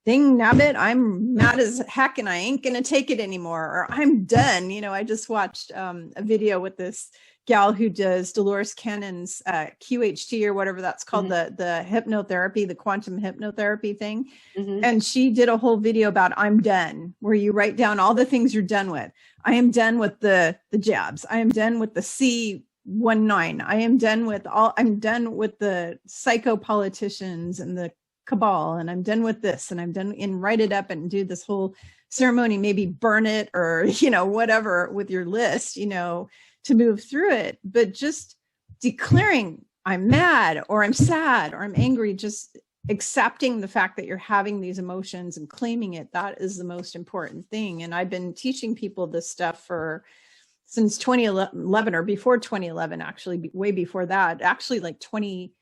dang nabbit, I'm mad as heck and I ain't going to take it anymore, or I'm done. You know, I just watched a video with this gal who does Dolores Cannon's QHT or whatever that's called, the hypnotherapy, the quantum hypnotherapy thing. And she did a whole video about I'm done, where you write down all the things you're done with. I am done with the jabs. I am done with the C19. I'm done with the psycho politicians and the cabal, and I'm done with this, and I'm done, and write it up and do this whole ceremony, maybe burn it or, you know, whatever with your list, you know, to move through it. But just declaring I'm mad or I'm sad or I'm angry, just accepting the fact that you're having these emotions and claiming it, that is the most important thing. And I've been teaching people this stuff since 2011, or before 2011, actually, way before that, actually like 20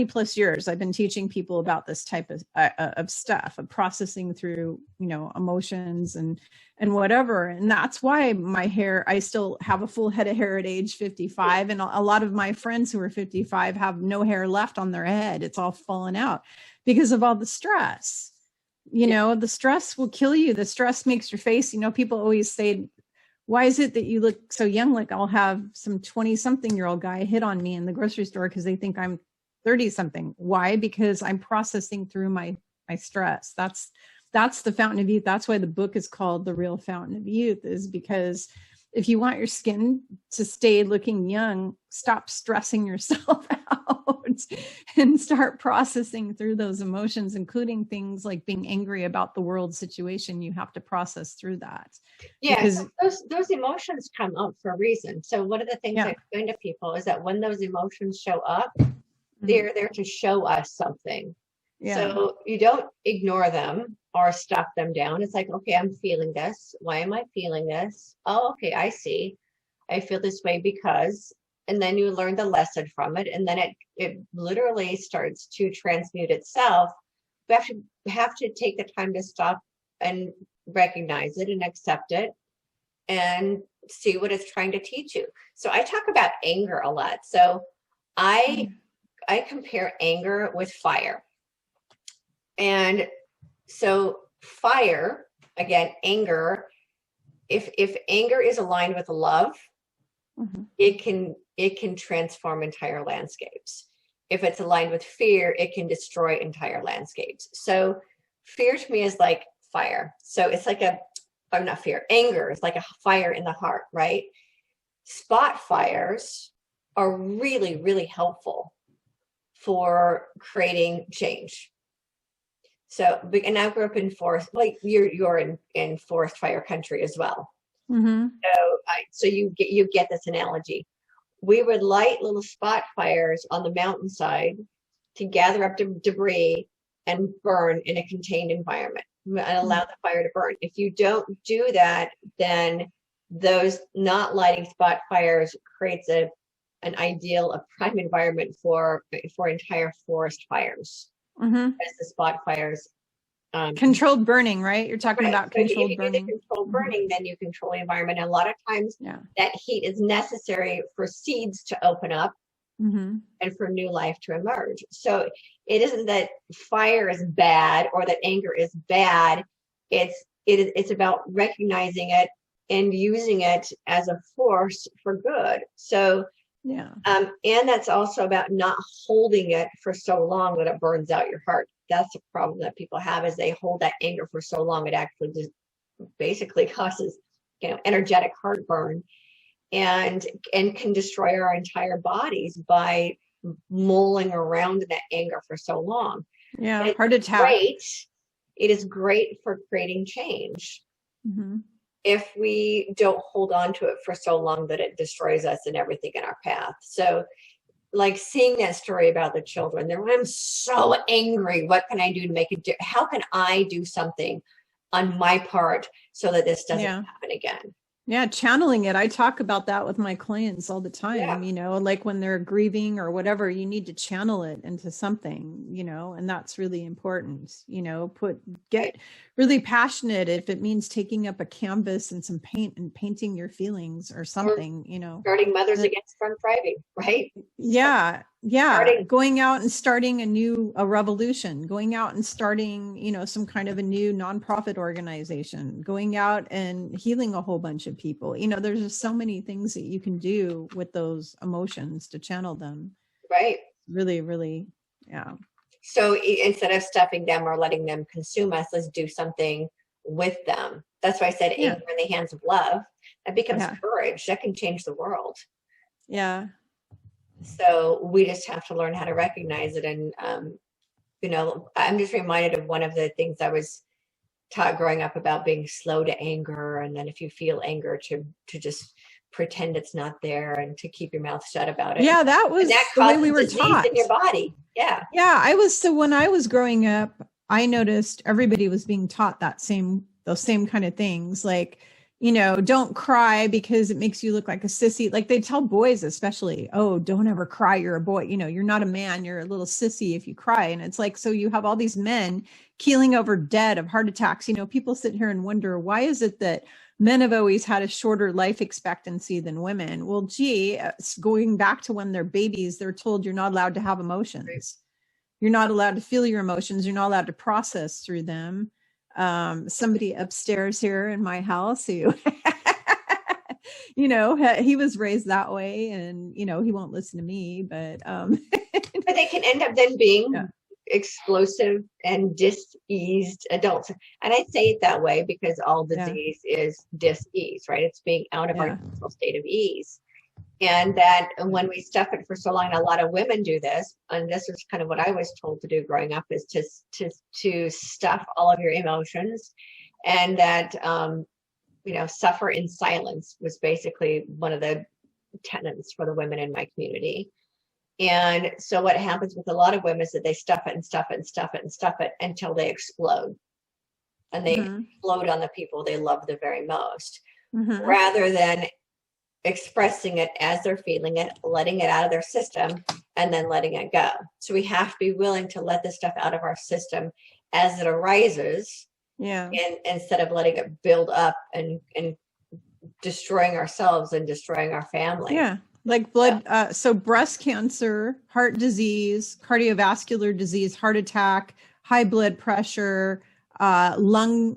plus years. I've been teaching people about this type of stuff, of processing through, you know, emotions and whatever. And that's why my hair, I still have a full head of hair at age 55. And a lot of my friends who are 55 have no hair left on their head. It's all fallen out because of all the stress. You know, the stress will kill you. The stress makes your face, you know, people always say, why is it that you look so young? Like I'll have some 20-something-year-old guy hit on me in the grocery store because they think I'm 30-something. Why? Because I'm processing through my stress. That's the fountain of youth. That's why the book is called The Real Fountain of Youth, is because if you want your skin to stay looking young, stop stressing yourself out and start processing through those emotions, including things like being angry about the world situation. You have to process through that. Yeah, because those emotions come up for a reason. So one of the things I explain to people is that when those emotions show up, they're there to show us something. Yeah. So you don't ignore them or stuff them down. It's like, okay, I'm feeling this. Why am I feeling this? Oh, okay, I see. I feel this way because, and then you learn the lesson from it. And then it literally starts to transmute itself. We have to take the time to stop and recognize it and accept it and see what it's trying to teach you. So I talk about anger a lot. So I compare anger with fire. And so fire, again, anger, if anger is aligned with love, it can transform entire landscapes. If it's aligned with fear, it can destroy entire landscapes. So fear to me is like fire. So it's like not fear, anger is like a fire in the heart, right? Spot fires are really, really helpful for creating change. So, and I grew up in forest, like you're in forest fire country as well. So you get this analogy. We would light little spot fires on the mountainside to gather up debris and burn in a contained environment and allow the fire to burn. If you don't do that, then those not lighting spot fires creates a an ideal, a prime environment for entire forest fires, as the spot fires. Controlled burning, right? You're talking right. about So controlled if you burning. do the controlled burning, then you control the environment. And a lot of times that heat is necessary for seeds to open up and for new life to emerge. So it isn't that fire is bad or that anger is bad. It's about recognizing it and using it as a force for good. So and that's also about not holding it for so long that it burns out your heart. That's a problem that people have, is they hold that anger for so long it actually just basically causes, energetic heartburn, and can destroy our entire bodies by mulling around in that anger for so long. Yeah, heart attack. It is great for creating change. If we don't hold on to it for so long that it destroys us and everything in our path. So like seeing that story about the children, I'm so angry. What can I do to make it? How can I do something on my part so that this doesn't happen again? Yeah, channeling it. I talk about that with my clients all the time, like when they're grieving or whatever, you need to channel it into something, and that's really important, get really passionate if it means taking up a canvas and some paint and painting your feelings or something, Starting Mothers Against Drunk Driving, right? Yeah. Going out and starting a revolution, going out and starting, some kind of a new nonprofit organization, going out and healing a whole bunch of people. There's just so many things that you can do with those emotions to channel them. Right. Really, really. Yeah. So instead of stuffing them or letting them consume us, let's do something with them. That's why I said anger in the hands of love. That becomes courage. That can change the world. Yeah. So we just have to learn how to recognize it. And, I'm just reminded of one of the things I was taught growing up about being slow to anger. And then if you feel anger, to just pretend it's not there and to keep your mouth shut about it. Yeah, that was the way we were taught. In your body. Yeah. Yeah. When I was growing up, I noticed everybody was being taught those same kind of things. Like, don't cry because it makes you look like a sissy. Like they tell boys, especially, oh, don't ever cry. You're a boy. You're not a man. You're a little sissy if you cry. And it's like, so you have all these men keeling over dead of heart attacks. People sit here and wonder, why is it that men have always had a shorter life expectancy than women? Well, going back to when they're babies, they're told you're not allowed to have emotions. Right. You're not allowed to feel your emotions. You're not allowed to process through them. Somebody upstairs here in my house who, he was raised that way, and, he won't listen to me, but but they can end up then being explosive and diseased adults. And I say it that way because all disease is dis-ease, right? It's being out of our natural state of ease. And that when we stuff it for so long, and a lot of women do this, and this is kind of what I was told to do growing up, is to stuff all of your emotions, and that suffer in silence was basically one of the tenets for the women in my community. And so what happens with a lot of women is that they stuff it and stuff it and stuff it and stuff it until they explode, and they explode on the people they love the very most, rather than expressing it as they're feeling it, letting it out of their system, and then letting it go. So we have to be willing to let this stuff out of our system as it arises, and instead of letting it build up and destroying ourselves and destroying our family. Yeah, like blood. So breast cancer, heart disease, cardiovascular disease, heart attack, high blood pressure, lung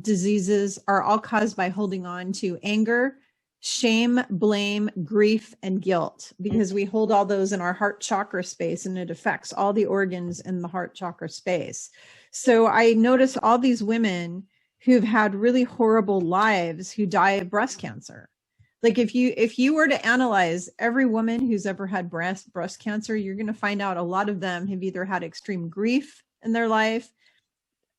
diseases are all caused by holding on to anger, shame, blame, grief, and guilt, because we hold all those in our heart chakra space, and it affects all the organs in the heart chakra space. So I notice all these women who've had really horrible lives who die of breast cancer. Like if you were to analyze every woman who's ever had breast cancer, you're going to find out a lot of them have either had extreme grief in their life,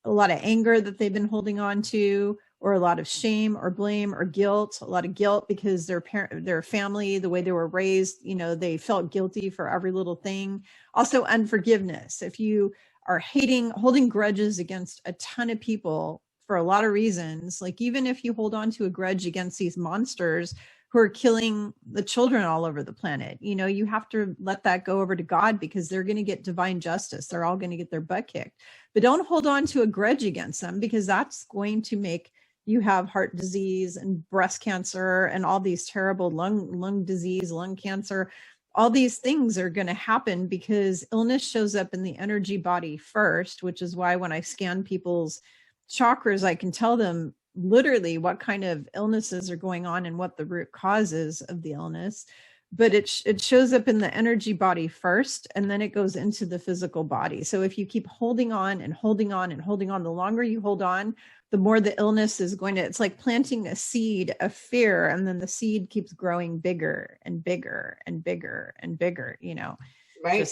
a lot of anger that they've been holding on to, or a lot of shame or blame or guilt, a lot of guilt because their family, the way they were raised, they felt guilty for every little thing. Also unforgiveness. If you are holding grudges against a ton of people for a lot of reasons, like even if you hold on to a grudge against these monsters, who are killing the children all over the planet. You know, you have to let that go over to God, because they're going to get divine justice. They're all going to get their butt kicked. But don't hold on to a grudge against them, because that's going to make you have heart disease and breast cancer and all these terrible lung disease, lung cancer. All these things are going to happen because illness shows up in the energy body first, which is why when I scan people's chakras, I can tell them literally what kind of illnesses are going on and what the root causes of the illness. But it shows up in the energy body first, and then it goes into the physical body. So if you keep holding on and holding on and holding on, the longer you hold on, the more the illness is going to, it's like planting a seed of fear, and then the seed keeps growing bigger and bigger and bigger and bigger, you know. Right.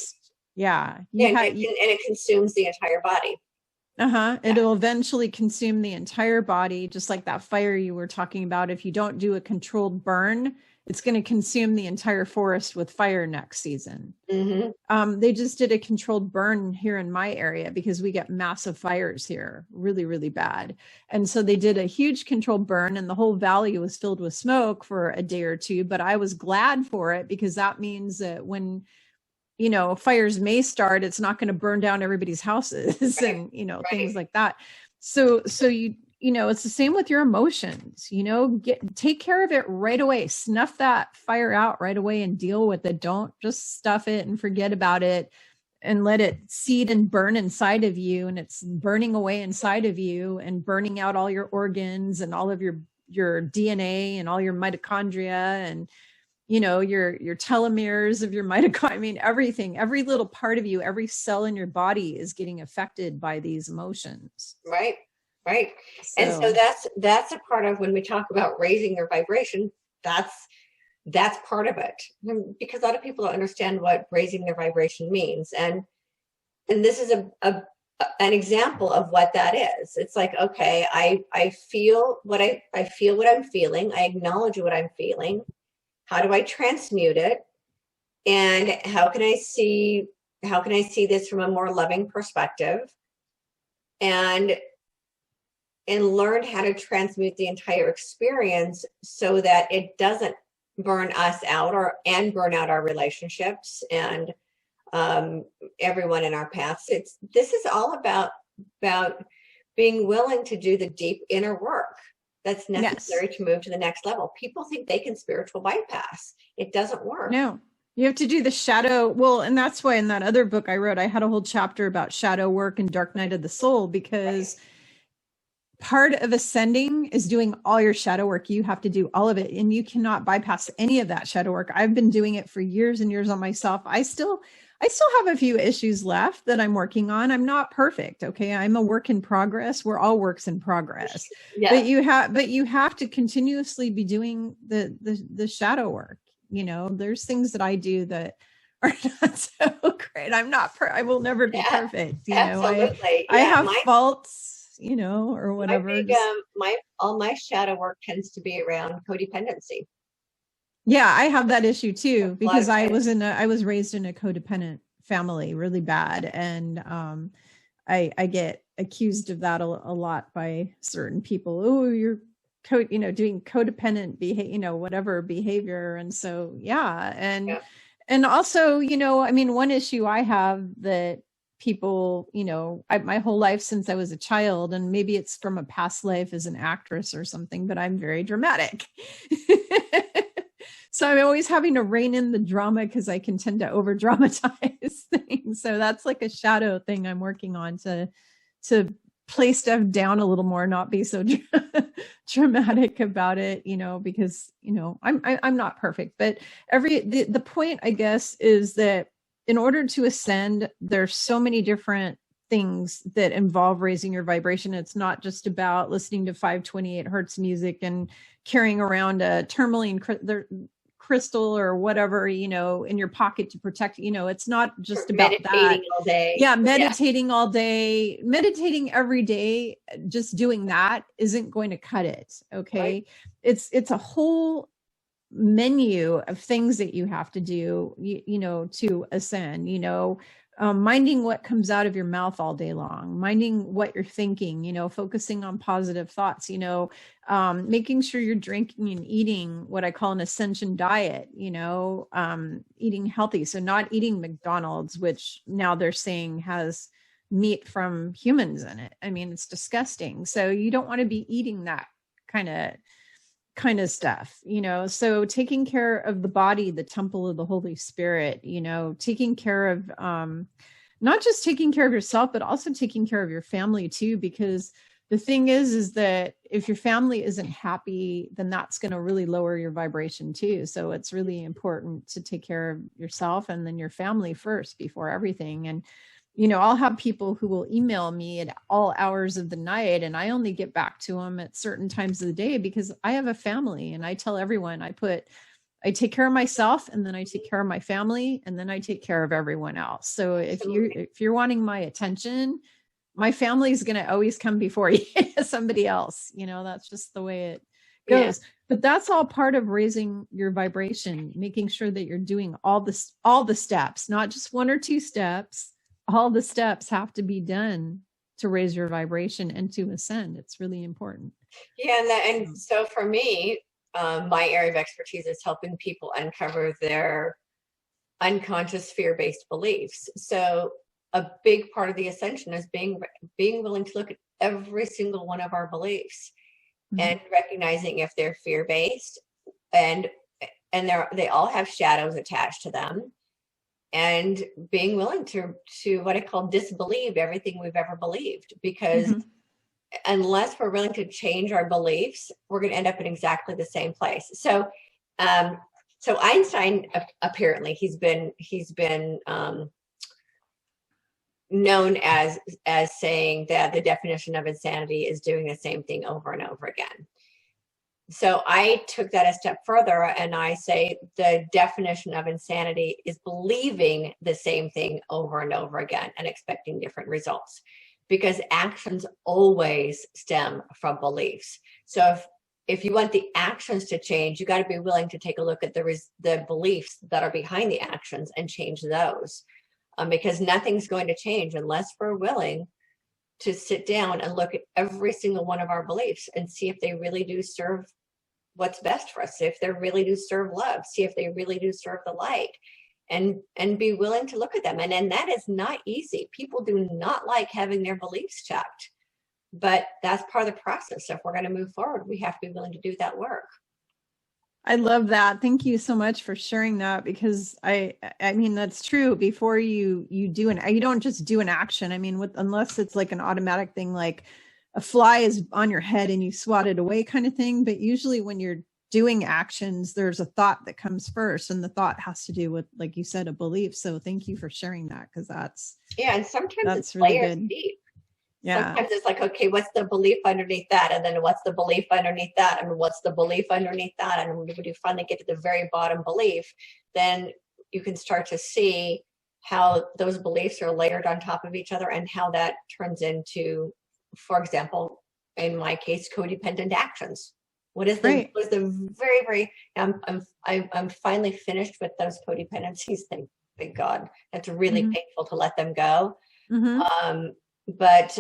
And it consumes the entire body. It'll eventually consume the entire body, just like that fire you were talking about. If you don't do a controlled burn, it's going to consume the entire forest with fire next season. They just did a controlled burn here in my area because we get massive fires here, really, really bad. And so they did a huge controlled burn, and the whole valley was filled with smoke for a day or two. But I was glad for it, because that means that when, you know, fires may start, it's not going to burn down everybody's houses and, you know, things like that. So you know, it's the same with your emotions, you know, take care of it right away, snuff that fire out right away and deal with it. Don't just stuff it and forget about it and let it seed and burn inside of you. And it's burning away inside of you and burning out all your organs and all of your DNA and all your mitochondria and, you know, your telomeres of your mitochondria. I mean, everything, every little part of you, every cell in your body is getting affected by these emotions. Right. And so that's a part of when we talk about raising their vibration, that's part of it, because a lot of people don't understand what raising their vibration means. And this is an example of what that is. It's like, okay, I feel what I'm feeling. I acknowledge what I'm feeling. How do I transmute it? And how can I see this from a more loving perspective? And learn how to transmute the entire experience so that it doesn't burn us out and burn out our relationships and everyone in our paths. This is all about being willing to do the deep inner work that's necessary to move to the next level. People think they can spiritual bypass. It doesn't work. No. You have to do the shadow. Well, and that's why in that other book I wrote, I had a whole chapter about shadow work and dark night of the soul, because part of ascending is doing all your shadow work. You have to do all of it, and you cannot bypass any of that shadow work. I've been doing it for years and years on myself. I still have a few issues left that I'm working on. I'm not perfect. Okay. I'm a work in progress. We're all works in progress, but you have to continuously be doing the shadow work. You know, there's things that I do that are not so great. I will never be perfect. You know, I have faults, you know, or whatever. I think, all my shadow work tends to be around codependency. Yeah, I have that issue too, because I was raised in a codependent family really bad. And I get accused of that a lot by certain people. Oh, you're doing codependent behavior. And so, and also, you know, I mean, one issue I have that people, you know, my whole life since I was a child, and maybe it's from a past life as an actress or something, but I'm very dramatic. So I'm always having to rein in the drama because I can tend to over dramatize things. So that's like a shadow thing I'm working on to play stuff down a little more, not be so dramatic about it, you know, because, you know, I'm not perfect, but the point, I guess, is that in order to ascend, there's so many different things that involve raising your vibration. It's not just about listening to 528 hertz music and carrying around a tourmaline crystal or whatever, you know, in your pocket to protect, you know, it's not just about that. All day. Yeah. Meditating all day, meditating every day, just doing that isn't going to cut it. Okay. Right. It's a whole menu of things that you have to do, you know, to ascend, you know, minding what comes out of your mouth all day long, minding what you're thinking, focusing on positive thoughts, making sure you're drinking and eating what I call an ASCENSION diet, eating healthy. So not eating McDonald's, which now they're saying has meat from humans in it. I mean, it's disgusting. So you don't want to be eating that kind of stuff, so taking care of the body, the temple of the Holy Spirit, taking care of, not just taking care of yourself, but also taking care of your family too, because the thing is that if your family isn't happy, then that's going to really lower your vibration too. So it's really important to take care of yourself and then your family first before everything. And I'll have people who will email me at all hours of the night, and I only get back to them at certain times of the day because I have a family, and I tell everyone I take care of myself, and then I take care of my family, and then I take care of everyone else. So if you're wanting my attention, my family is going to always come before you, somebody else, that's just the way it goes. Yeah. But that's all part of raising your vibration, making sure that you're doing all the steps, not just one or two steps. All the steps have to be done to raise your vibration and to ascend. It's really important. Yeah. And so for me, my area of expertise is helping people uncover their unconscious fear-based beliefs. So a big part of the ascension is being willing to look at every single one of our beliefs, mm-hmm. and recognizing if they're fear-based, and they all have shadows attached to them. And being willing to what I call disbelieve everything we've ever believed, because mm-hmm. unless we're willing to change our beliefs, we're going to end up in exactly the same place. So Einstein, apparently he's been known as saying that the definition of insanity is doing the same thing over and over again. So I took that a step further, and I say the definition of insanity is believing the same thing over and over again and expecting different results, because actions always stem from beliefs. So if you want the actions to change, you got to be willing to take a look at the beliefs that are behind the actions and change those, because nothing's going to change unless we're willing to sit down and look at every single one of our beliefs and see if they really do serve what's best for us, if they really do serve love, see if they really do serve the light, and be willing to look at them. And that is not easy. People do not like having their beliefs checked, but that's part of the process. So if we're going to move forward, we have to be willing to do that work. I love that. Thank you so much for sharing that, because I mean, that's true. Before you don't just do an action. I mean, unless it's like an automatic thing, like a fly is on your head and you swat it away kind of thing. But usually when you're doing actions, there's a thought that comes first, and the thought has to do with, like you said, a belief. So thank you for sharing that, because that's and sometimes it's really layers good. Deep. Yeah. Sometimes it's like, okay, what's the belief underneath that? And then what's the belief underneath that? And what's the belief underneath that? And when you finally get to the very bottom belief, then you can start to see how those beliefs are layered on top of each other, and how that turns into, for example, in my case, codependent actions. What is the very, very, I'm finally finished with those codependencies. Thank God. That's really mm-hmm. painful to let them go. Mm-hmm. But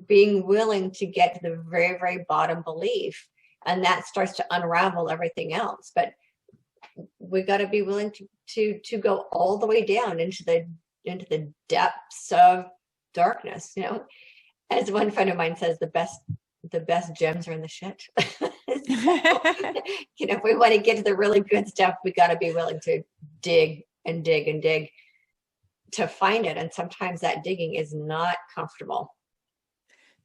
being willing to get to the very, very bottom belief, and that starts to unravel everything else. But we got to be willing to go all the way down into the depths of darkness. As one friend of mine says, the best gems are in the shit. If we want to get to the really good stuff, we got to be willing to dig and dig and dig to find it. And sometimes that digging is not comfortable.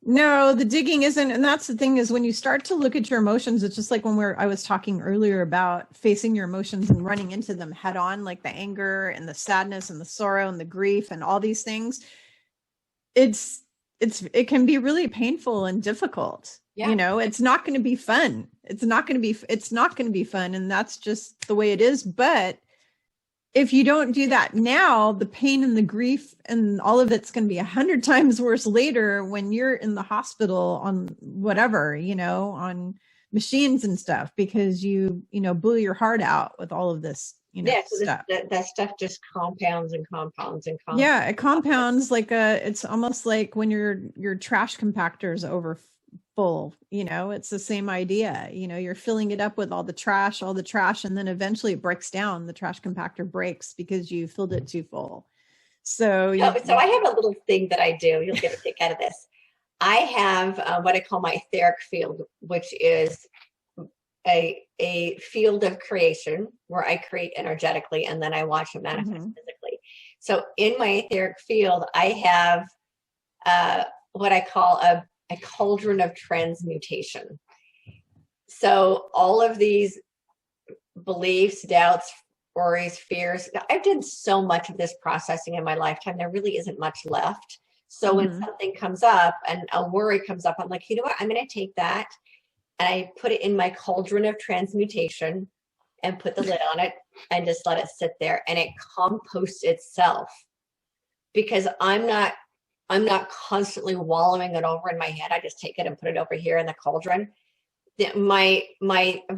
No, the digging isn't. And that's the thing, is when you start to look at your emotions, it's just like when I was talking earlier about facing your emotions and running into them head on, like the anger and the sadness and the sorrow and the grief and all these things. It can be really painful and difficult. Yeah. It's not going to be fun. It's not going to be fun. And that's just the way it is. But if you don't do that now, the pain and the grief and all of it's going to be 100 times worse later when you're in the hospital on whatever, on machines and stuff, because you blew your heart out with all of this, So that stuff just compounds and compounds and compounds. Yeah, it compounds it's almost like when your trash compactor is over full, it's the same idea. You're filling it up with all the trash, and then eventually it breaks down. The trash compactor breaks because you filled it too full. So I have a little thing that I do. You'll get a kick out of this. I have what I call my etheric field, which is a field of creation where I create energetically and then I watch it manifest physically. So in my etheric field, I have what I call a cauldron of transmutation. So all of these beliefs, doubts, worries, fears, I've done so much of this processing in my lifetime, there really isn't much left. So when something comes up and a worry comes up, I'm like, you know what, I'm going to take that and I put it in my cauldron of transmutation and put the lid on it and just let it sit there, and it composts itself, because I'm not constantly wallowing it over in my head. I just take it and put it over here in the cauldron. My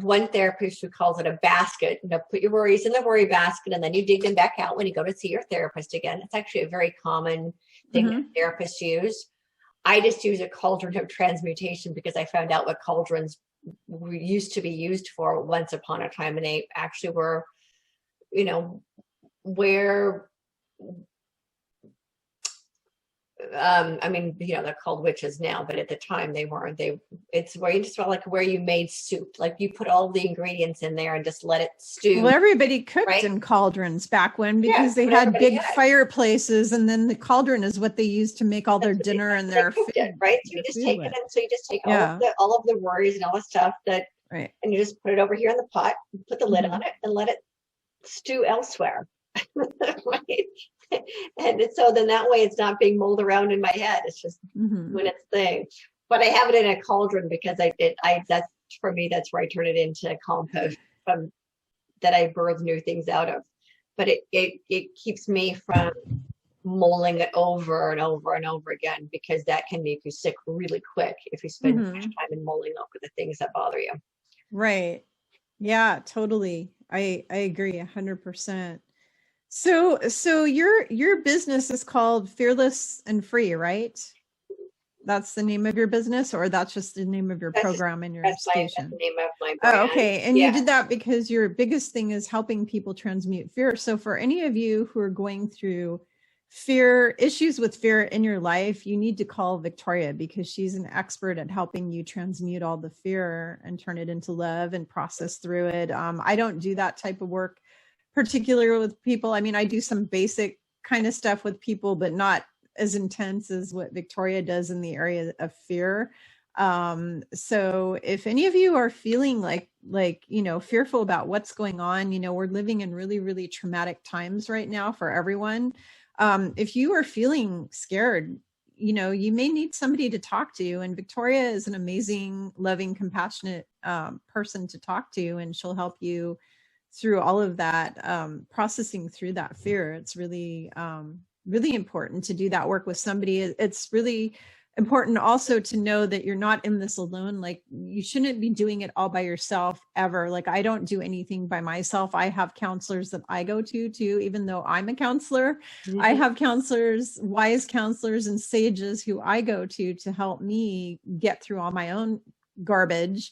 one therapist who calls it a basket, put your worries in the worry basket and then you dig them back out when you go to see your therapist again. It's actually a very common thing that therapists use. I just use a cauldron of transmutation because I found out what cauldrons used to be used for once upon a time, and they actually were, where they're called witches now, but at the time they weren't. It's where you just felt like where you made soup, like you put all the ingredients in there and just let it stew. Well, everybody cooked in cauldrons back when, because they had big fireplaces, and then the cauldron is what they used to make all their dinner and their food. Right? So you just take it, and so you just take all of the worries and all the stuff and you just put it over here in the pot, put the lid on it, and let it stew elsewhere. Right? And so then that way it's not being mulled around in my head. It's just doing its thing. But I have it in a cauldron because that's for me, that's where I turn it into compost that I birth new things out of. But it keeps me from mulling it over and over and over again, because that can make you sick really quick if you spend too much time in mulling over the things that bother you. Right. Yeah, totally. I agree 100%. So your business is called Fearless and Free, right? That's the name of your business, or that's just the name of your program and your station? That's the name of my brand. Oh, okay. And you did that because your biggest thing is helping people transmute fear. So for any of you who are going through issues with fear in your life, you need to call Victoria, because she's an expert at helping you transmute all the fear and turn it into love and process through it. I don't do that type of work particularly with people. I mean, I do some basic kind of stuff with people, but not as intense as what Victoria does in the area of fear. So if any of you are feeling like, fearful about what's going on, we're living in really, really traumatic times right now for everyone. If you are feeling scared, you may need somebody to talk to, and Victoria is an amazing, loving, compassionate person to talk to, and she'll help you through all of that, processing through that fear. It's really, really important to do that work with somebody. It's really important also to know that you're not in this alone. Like, you shouldn't be doing it all by yourself ever. Like, I don't do anything by myself. I have counselors that I go to too, even though I'm a counselor. I have counselors, wise counselors and sages who I go to help me get through all my own garbage.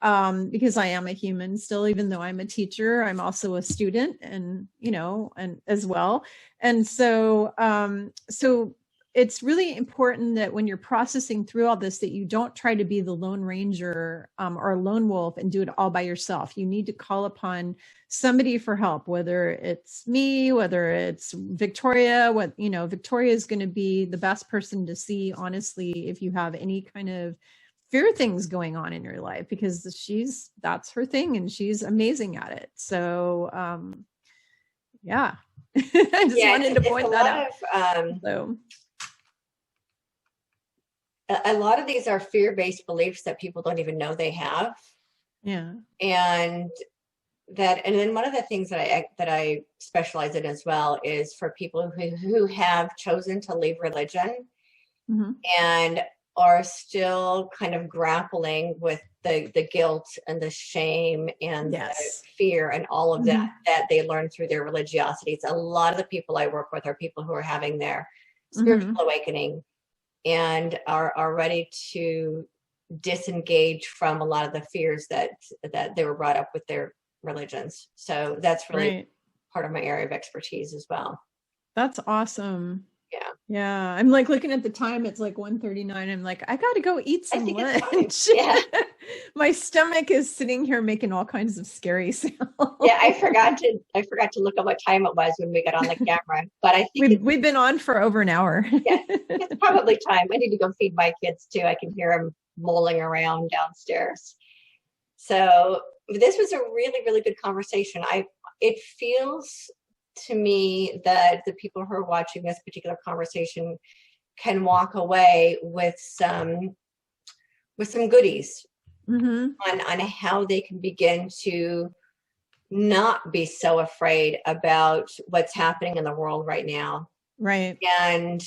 Because I am a human still, even though I'm a teacher, I'm also a student, and as well. And so, so it's really important that when you're processing through all this, that you don't try to be the Lone Ranger, or a lone wolf and do it all by yourself. You need to call upon somebody for help, whether it's me, whether it's Victoria. Victoria is going to be the best person to see, honestly, if you have any kind of fear things going on in your life, because that's her thing and she's amazing at it. So, I just wanted to point that out. A lot of these are fear-based beliefs that people don't even know they have. Yeah. And then one of the things that I specialize in as well is for people who have chosen to leave religion. And are still kind of grappling with the guilt and the shame and the fear and all of that they learned through their religiosities. A lot of the people I work with are people who are having their spiritual awakening and are ready to disengage from a lot of the fears that they were brought up with their religions. So that's really part of my area of expertise as well. That's awesome. Yeah. I'm like looking at the time. It's like 1:39. I'm like, I got to go eat some lunch. My stomach is sitting here making all kinds of scary sounds. Yeah, I forgot to look at what time it was when we got on the camera. But I think we've been on for over an hour. Yeah, it's probably time. I need to go feed my kids too. I can hear them mulling around downstairs. So this was a really, really good conversation. It feels to me that the people who are watching this particular conversation can walk away with some goodies on how they can begin to not be so afraid about what's happening in the world right now. Right. And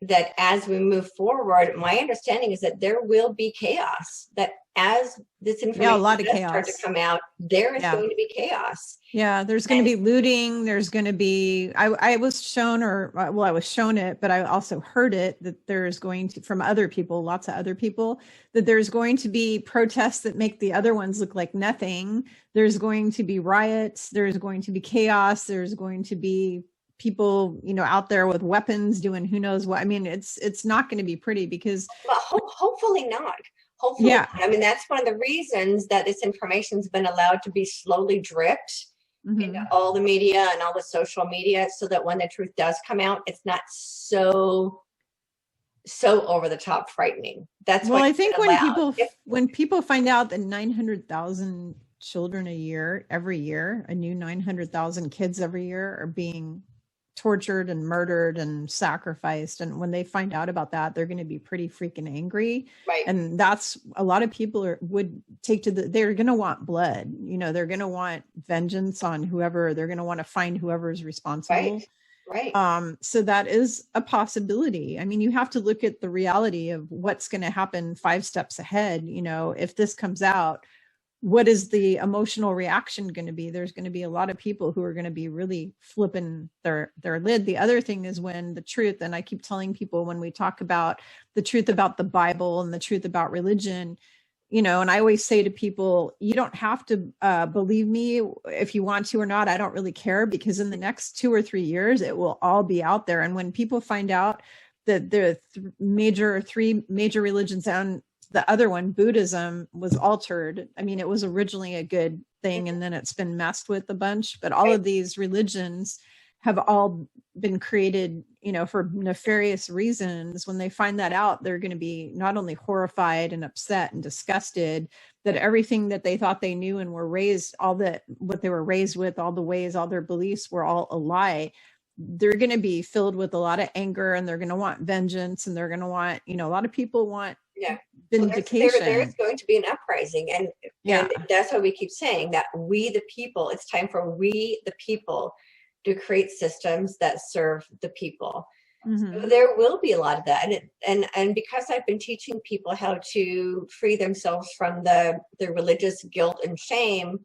that as we move forward, my understanding is that there will be chaos, that as this information a lot of chaos starts to come out, there is going to be chaos. Yeah, there's going to be looting. There's going to be, I was shown I was shown it, but I also heard it, that there's going to, from other people, lots of other people, that there's going to be protests that make the other ones look like nothing. There's going to be riots. There's going to be chaos. There's going to be people, out there with weapons doing who knows what. I mean, it's not going to be pretty because hopefully not. Hopefully not. I mean, that's one of the reasons that this information's been allowed to be slowly dripped into all the media and all the social media, so that when the truth does come out, it's not so over the top frightening. That's well, I think when people find out that 900,000 children every year, a new 900,000 kids every year are being tortured and murdered and sacrificed. And when they find out about that, they're going to be pretty freaking angry. Right. And that's a lot of people would take they're going to want blood. They're going to want vengeance on whoever, they're going to want to find whoever's responsible. Right. So that is a possibility. I mean, you have to look at the reality of what's going to happen 5 steps ahead. If this comes out, what is the emotional reaction going to be? There's going to be a lot of people who are going to be really flipping their lid. The other thing is when the truth, and I keep telling people when we talk about the truth about the Bible and the truth about religion, and I always say to people, you don't have to believe me if you want to or not. I don't really care, because in the next 2 or 3 years, it will all be out there. And when people find out that the 3 major religions and the other one, Buddhism, was altered. I mean, it was originally a good thing, and then it's been messed with a bunch. But all of these religions have all been created, for nefarious reasons. When they find that out, they're going to be not only horrified and upset and disgusted that everything that they thought they knew and were raised, what they were raised with, all the ways, all their beliefs were all a lie. They're going to be filled with a lot of anger, and they're going to want vengeance, and they're going to want, a lot of people want vindication. Well, there's going to be an uprising, and that's why we keep saying that we the people, it's time for we the people to create systems that serve the people. So there will be a lot of that, and because I've been teaching people how to free themselves from the religious guilt and shame,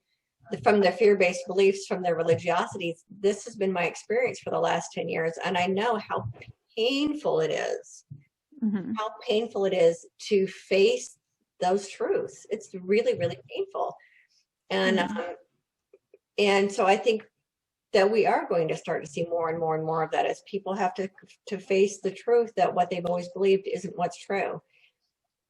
from their fear-based beliefs, from their religiosities, this has been my experience for the last 10 years, and I know how painful it is. How painful it is to face those truths. It's really, really painful. And so I think that we are going to start to see more and more and more of that as people have to face the truth that what they've always believed isn't what's true.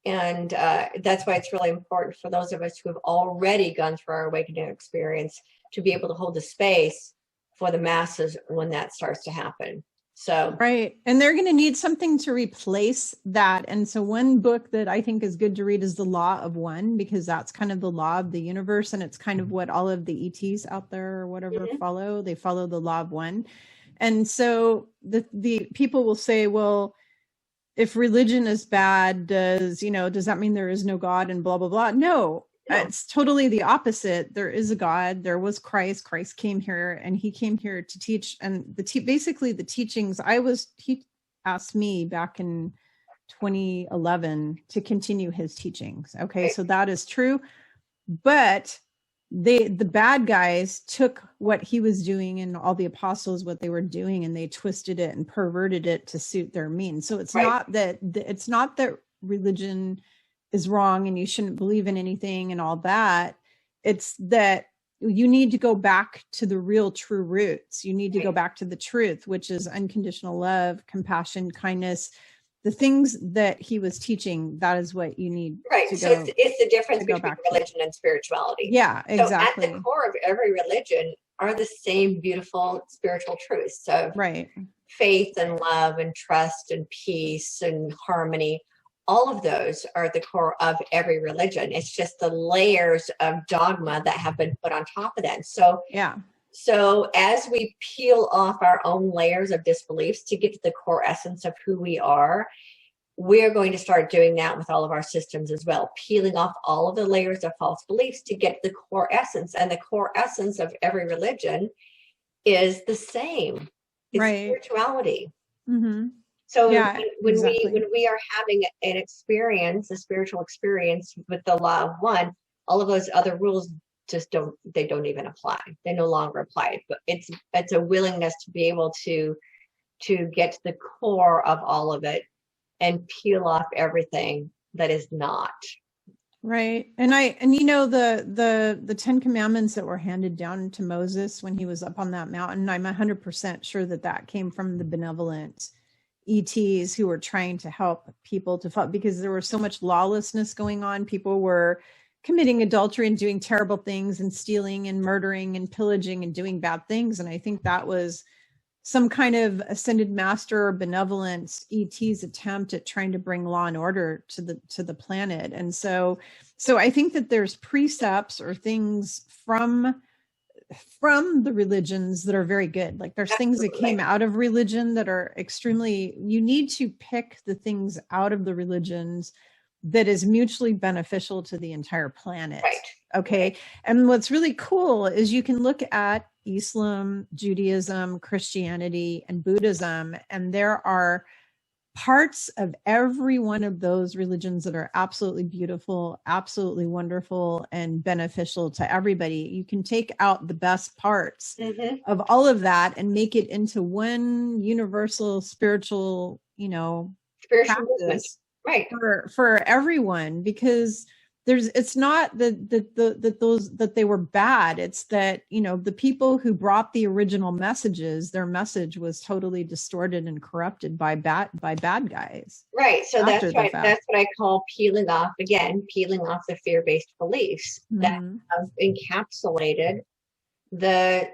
And that's why it's really important for those of us who have already gone through our awakening experience to be able to hold the space for the masses when that starts to happen. So right. And they're going to need something to replace that. And so one book that I think is good to read is The Law of One, because that's kind of the law of the universe. And it's kind of what all of the ETs out there or whatever follow. They follow the law of one. And so the people will say, well, if religion is bad, does that mean there is no God and blah, blah, blah? No. It's totally the opposite. There is a God. There was Christ. Christ came here, and he came here to teach. And basically the teachings he asked me back in 2011 to continue his teachings. Okay, so that is true. But the bad guys took what he was doing and all the apostles, what they were doing, and they twisted it and perverted it to suit their means. So it's not that religion is wrong and you shouldn't believe in anything and all that. It's that you need to go back to the real true roots. You need to go back to the truth, which is unconditional love, compassion, kindness. The things that he was teaching, that is what you need. Right. So it's the difference between religion and spirituality. Yeah, exactly. So at the core of every religion are the same beautiful spiritual truths of faith and love and trust and peace and harmony. All of those are at the core of every religion. It's just the layers of dogma that have been put on top of that. So So as we peel off our own layers of disbeliefs to get to the core essence of who we are, we're going to start doing that with all of our systems as well, peeling off all of the layers of false beliefs to get the core essence. And the core essence of every religion is the same. It's spirituality. Mm-hmm. So when we are having an experience, a spiritual experience with the law of one, all of those other rules just don't even apply. They no longer apply. But it's a willingness to be able to get to the core of all of it and peel off everything that is not. Right. And you know, the 10 commandments that were handed down to Moses when he was up on that mountain, I'm 100% sure that came from the benevolent ETs who were trying to help people to follow, because there was so much lawlessness going on. People were committing adultery and doing terrible things and stealing and murdering and pillaging and doing bad things. And I think that was some kind of ascended master or benevolent ET's attempt at trying to bring law and order to the planet. And so I think that there's precepts or things from the religions that are very good. Like there's things that came out of religion that are extremely, you need to pick the things out of the religions that is mutually beneficial to the entire planet. Right. Okay. And what's really cool is you can look at Islam, Judaism, Christianity, and Buddhism, and there are parts of every one of those religions that are absolutely beautiful, absolutely wonderful, and beneficial to everybody. You can take out the best parts of all of that and make it into one universal spiritual, spiritual movement. Right. For everyone, because it's not that they were bad. It's that, the people who brought the original messages, their message was totally distorted and corrupted by bad guys. Right. So that's right. That's what I call peeling off the fear-based beliefs that have encapsulated the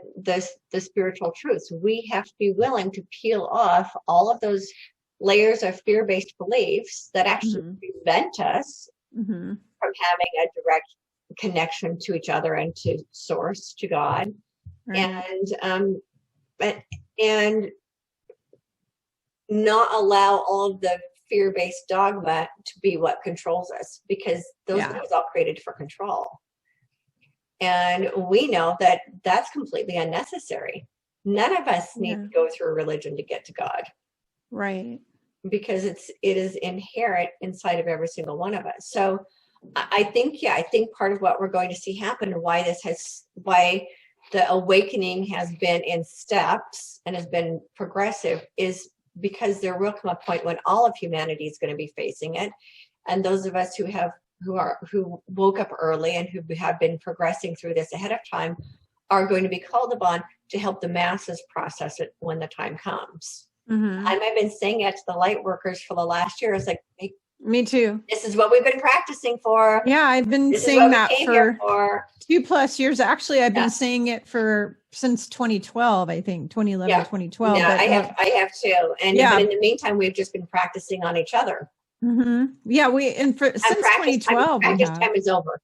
spiritual truths. We have to be willing to peel off all of those layers of fear-based beliefs that actually prevent us from having a direct connection to each other and to source, to God, and not allow all of the fear-based dogma to be what controls us, because those are all created for control. And we know that that's completely unnecessary. None of us need to go through a religion to get to God. Right. Because it is inherent inside of every single one of us. So I think part of what we're going to see happen, and why the awakening has been in steps and has been progressive, is because there will come a point when all of humanity is going to be facing it. And those of us who woke up early and who have been progressing through this ahead of time are going to be called upon to help the masses process it when the time comes. And I've been saying it to the light workers for the last year. It's like, hey, me too. This is what we've been practicing for. Yeah, I've been saying that for 2+ years. Actually, I've been saying it since 2012, I think, 2011, 2012. Yeah, I have too. And but in the meantime, we've just been practicing on each other. Yeah, since 2012, practice time is over.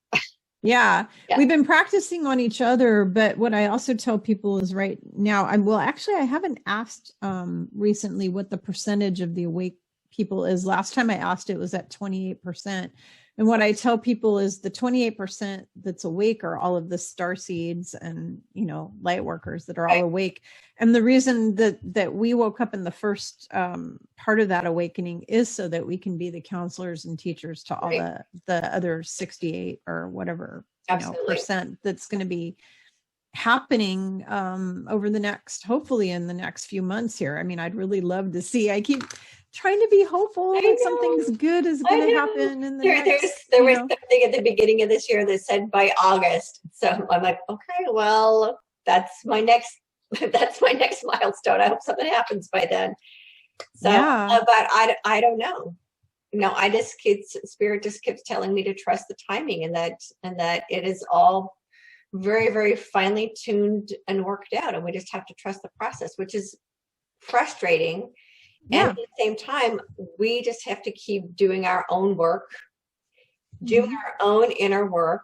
Yeah, we've been practicing on each other. But what I also tell people is right now, I haven't asked recently what the percentage of the awake people is. Last time I asked, it was at 28%. And what I tell people is the 28% that's awake are all of the star seeds and, light workers that are all awake. And the reason that we woke up in the first part of that awakening is so that we can be the counselors and teachers to all the other 68 or whatever percent that's going to be happening over the hopefully in the next few months here. I mean, I'd really love to see. I keep trying to be hopeful that something's good is going to happen in the there was something at the beginning of this year that said by August. So I'm like, okay, well, that's my next milestone. I hope something happens by then. So, but I don't know. Spirit just keeps telling me to trust the timing and that it is all very, very finely tuned and worked out. And we just have to trust the process, which is frustrating. And at the same time, we just have to keep doing our own work, doing our own inner work.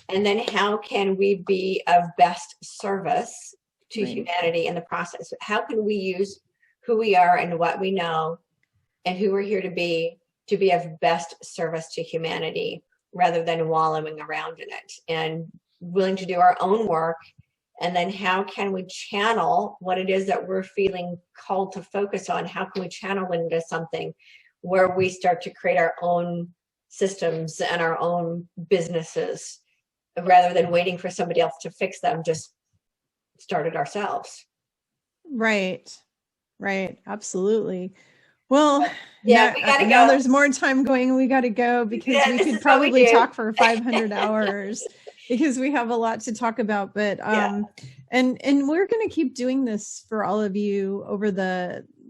And then how can we be of best service to humanity in the process? How can we use who we are and what we know and who we're here to be of best service to humanity rather than wallowing around in it, and willing to do our own work? And then how can we channel what it is that we're feeling called to focus on? How can we channel into something where we start to create our own systems and our own businesses rather than waiting for somebody else to fix them, just start it ourselves. Right. Absolutely. Well, we gotta go. Now there's more time going. We got to go because we could probably talk for 500 hours. Because we have a lot to talk about, but and we're going to keep doing this for all of you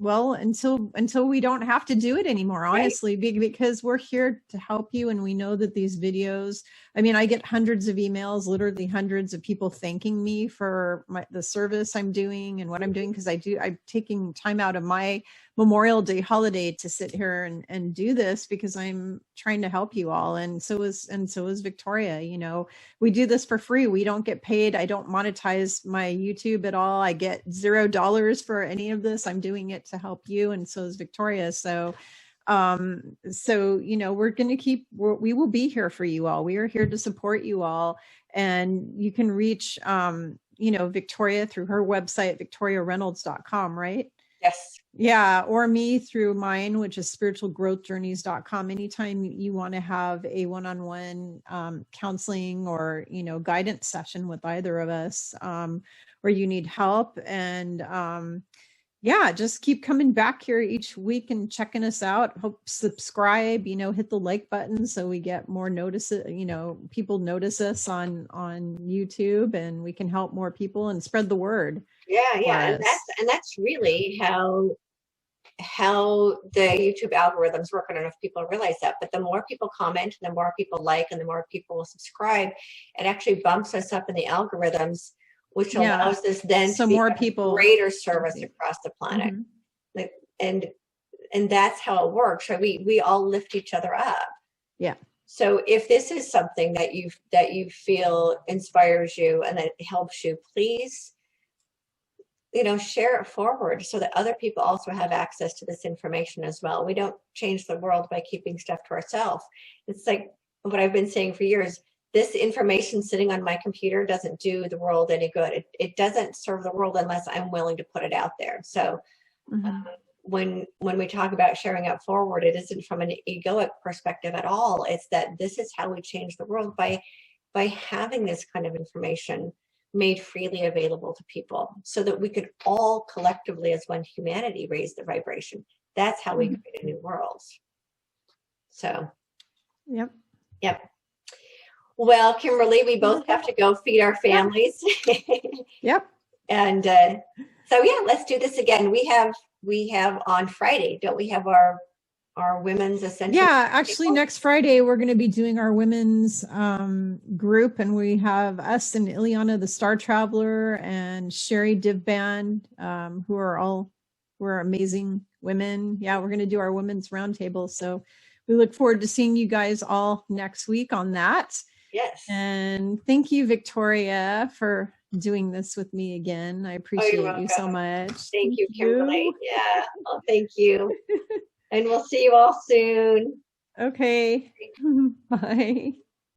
until we don't have to do it anymore, honestly, because we're here to help you. And we know that these videos, I mean, I get hundreds of emails, literally hundreds of people thanking me for the service I'm doing and what I'm doing. Cause I'm taking time out of my Memorial Day holiday to sit here and do this because I'm trying to help you all. And so is Victoria. We do this for free. We don't get paid. I don't monetize my YouTube at all. I get $0 for any of this. I'm doing it to help you. And so is Victoria. So we're going to we will be here for you all. We are here to support you all. And you can reach, Victoria through her website, victoriareynolds.com, right? Yes. Yeah. Or me through mine, which is spiritualgrowthjourneys.com. Anytime you want to have a one-on-one counseling or, guidance session with either of us, or you need help. And just keep coming back here each week and checking us out. Hope subscribe, hit the like button so we get more people notice us on YouTube and we can help more people and spread the word. Yeah. And that's really how the YouTube algorithms work. I don't know if people realize that, but the more people comment, the more people like, and the more people will subscribe, it actually bumps us up in the algorithms, which allows us then to more people greater service across the planet. And that's how it works. Right? We all lift each other up. Yeah. So if this is something that you feel inspires you and that helps you, please, share it forward so that other people also have access to this information as well. We don't change the world by keeping stuff to ourselves. It's like what I've been saying for years. This information sitting on my computer doesn't do the world any good. It doesn't serve the world unless I'm willing to put it out there. So when we talk about sharing it forward, it isn't from an egoic perspective at all. It's that this is how we change the world by having this kind of information made freely available to people so that we could all collectively as one humanity raise the vibration. That's how we create a new world. So, Yep. Well, Kimberly, we both have to go feed our families. Yep. And let's do this again. We have on Friday, don't we have our women's ascension? Yeah, actually next Friday, we're going to be doing our women's group, and we have us and Ileana, the Star Traveler, and Sherry Divband, who are amazing women. Yeah, we're going to do our women's roundtable. So we look forward to seeing you guys all next week on that. Yes. And thank you, Victoria, for doing this with me again. I appreciate you so much. Thank you, Kimberly. Yeah. Oh, thank you. And we'll see you all soon. Okay. Bye.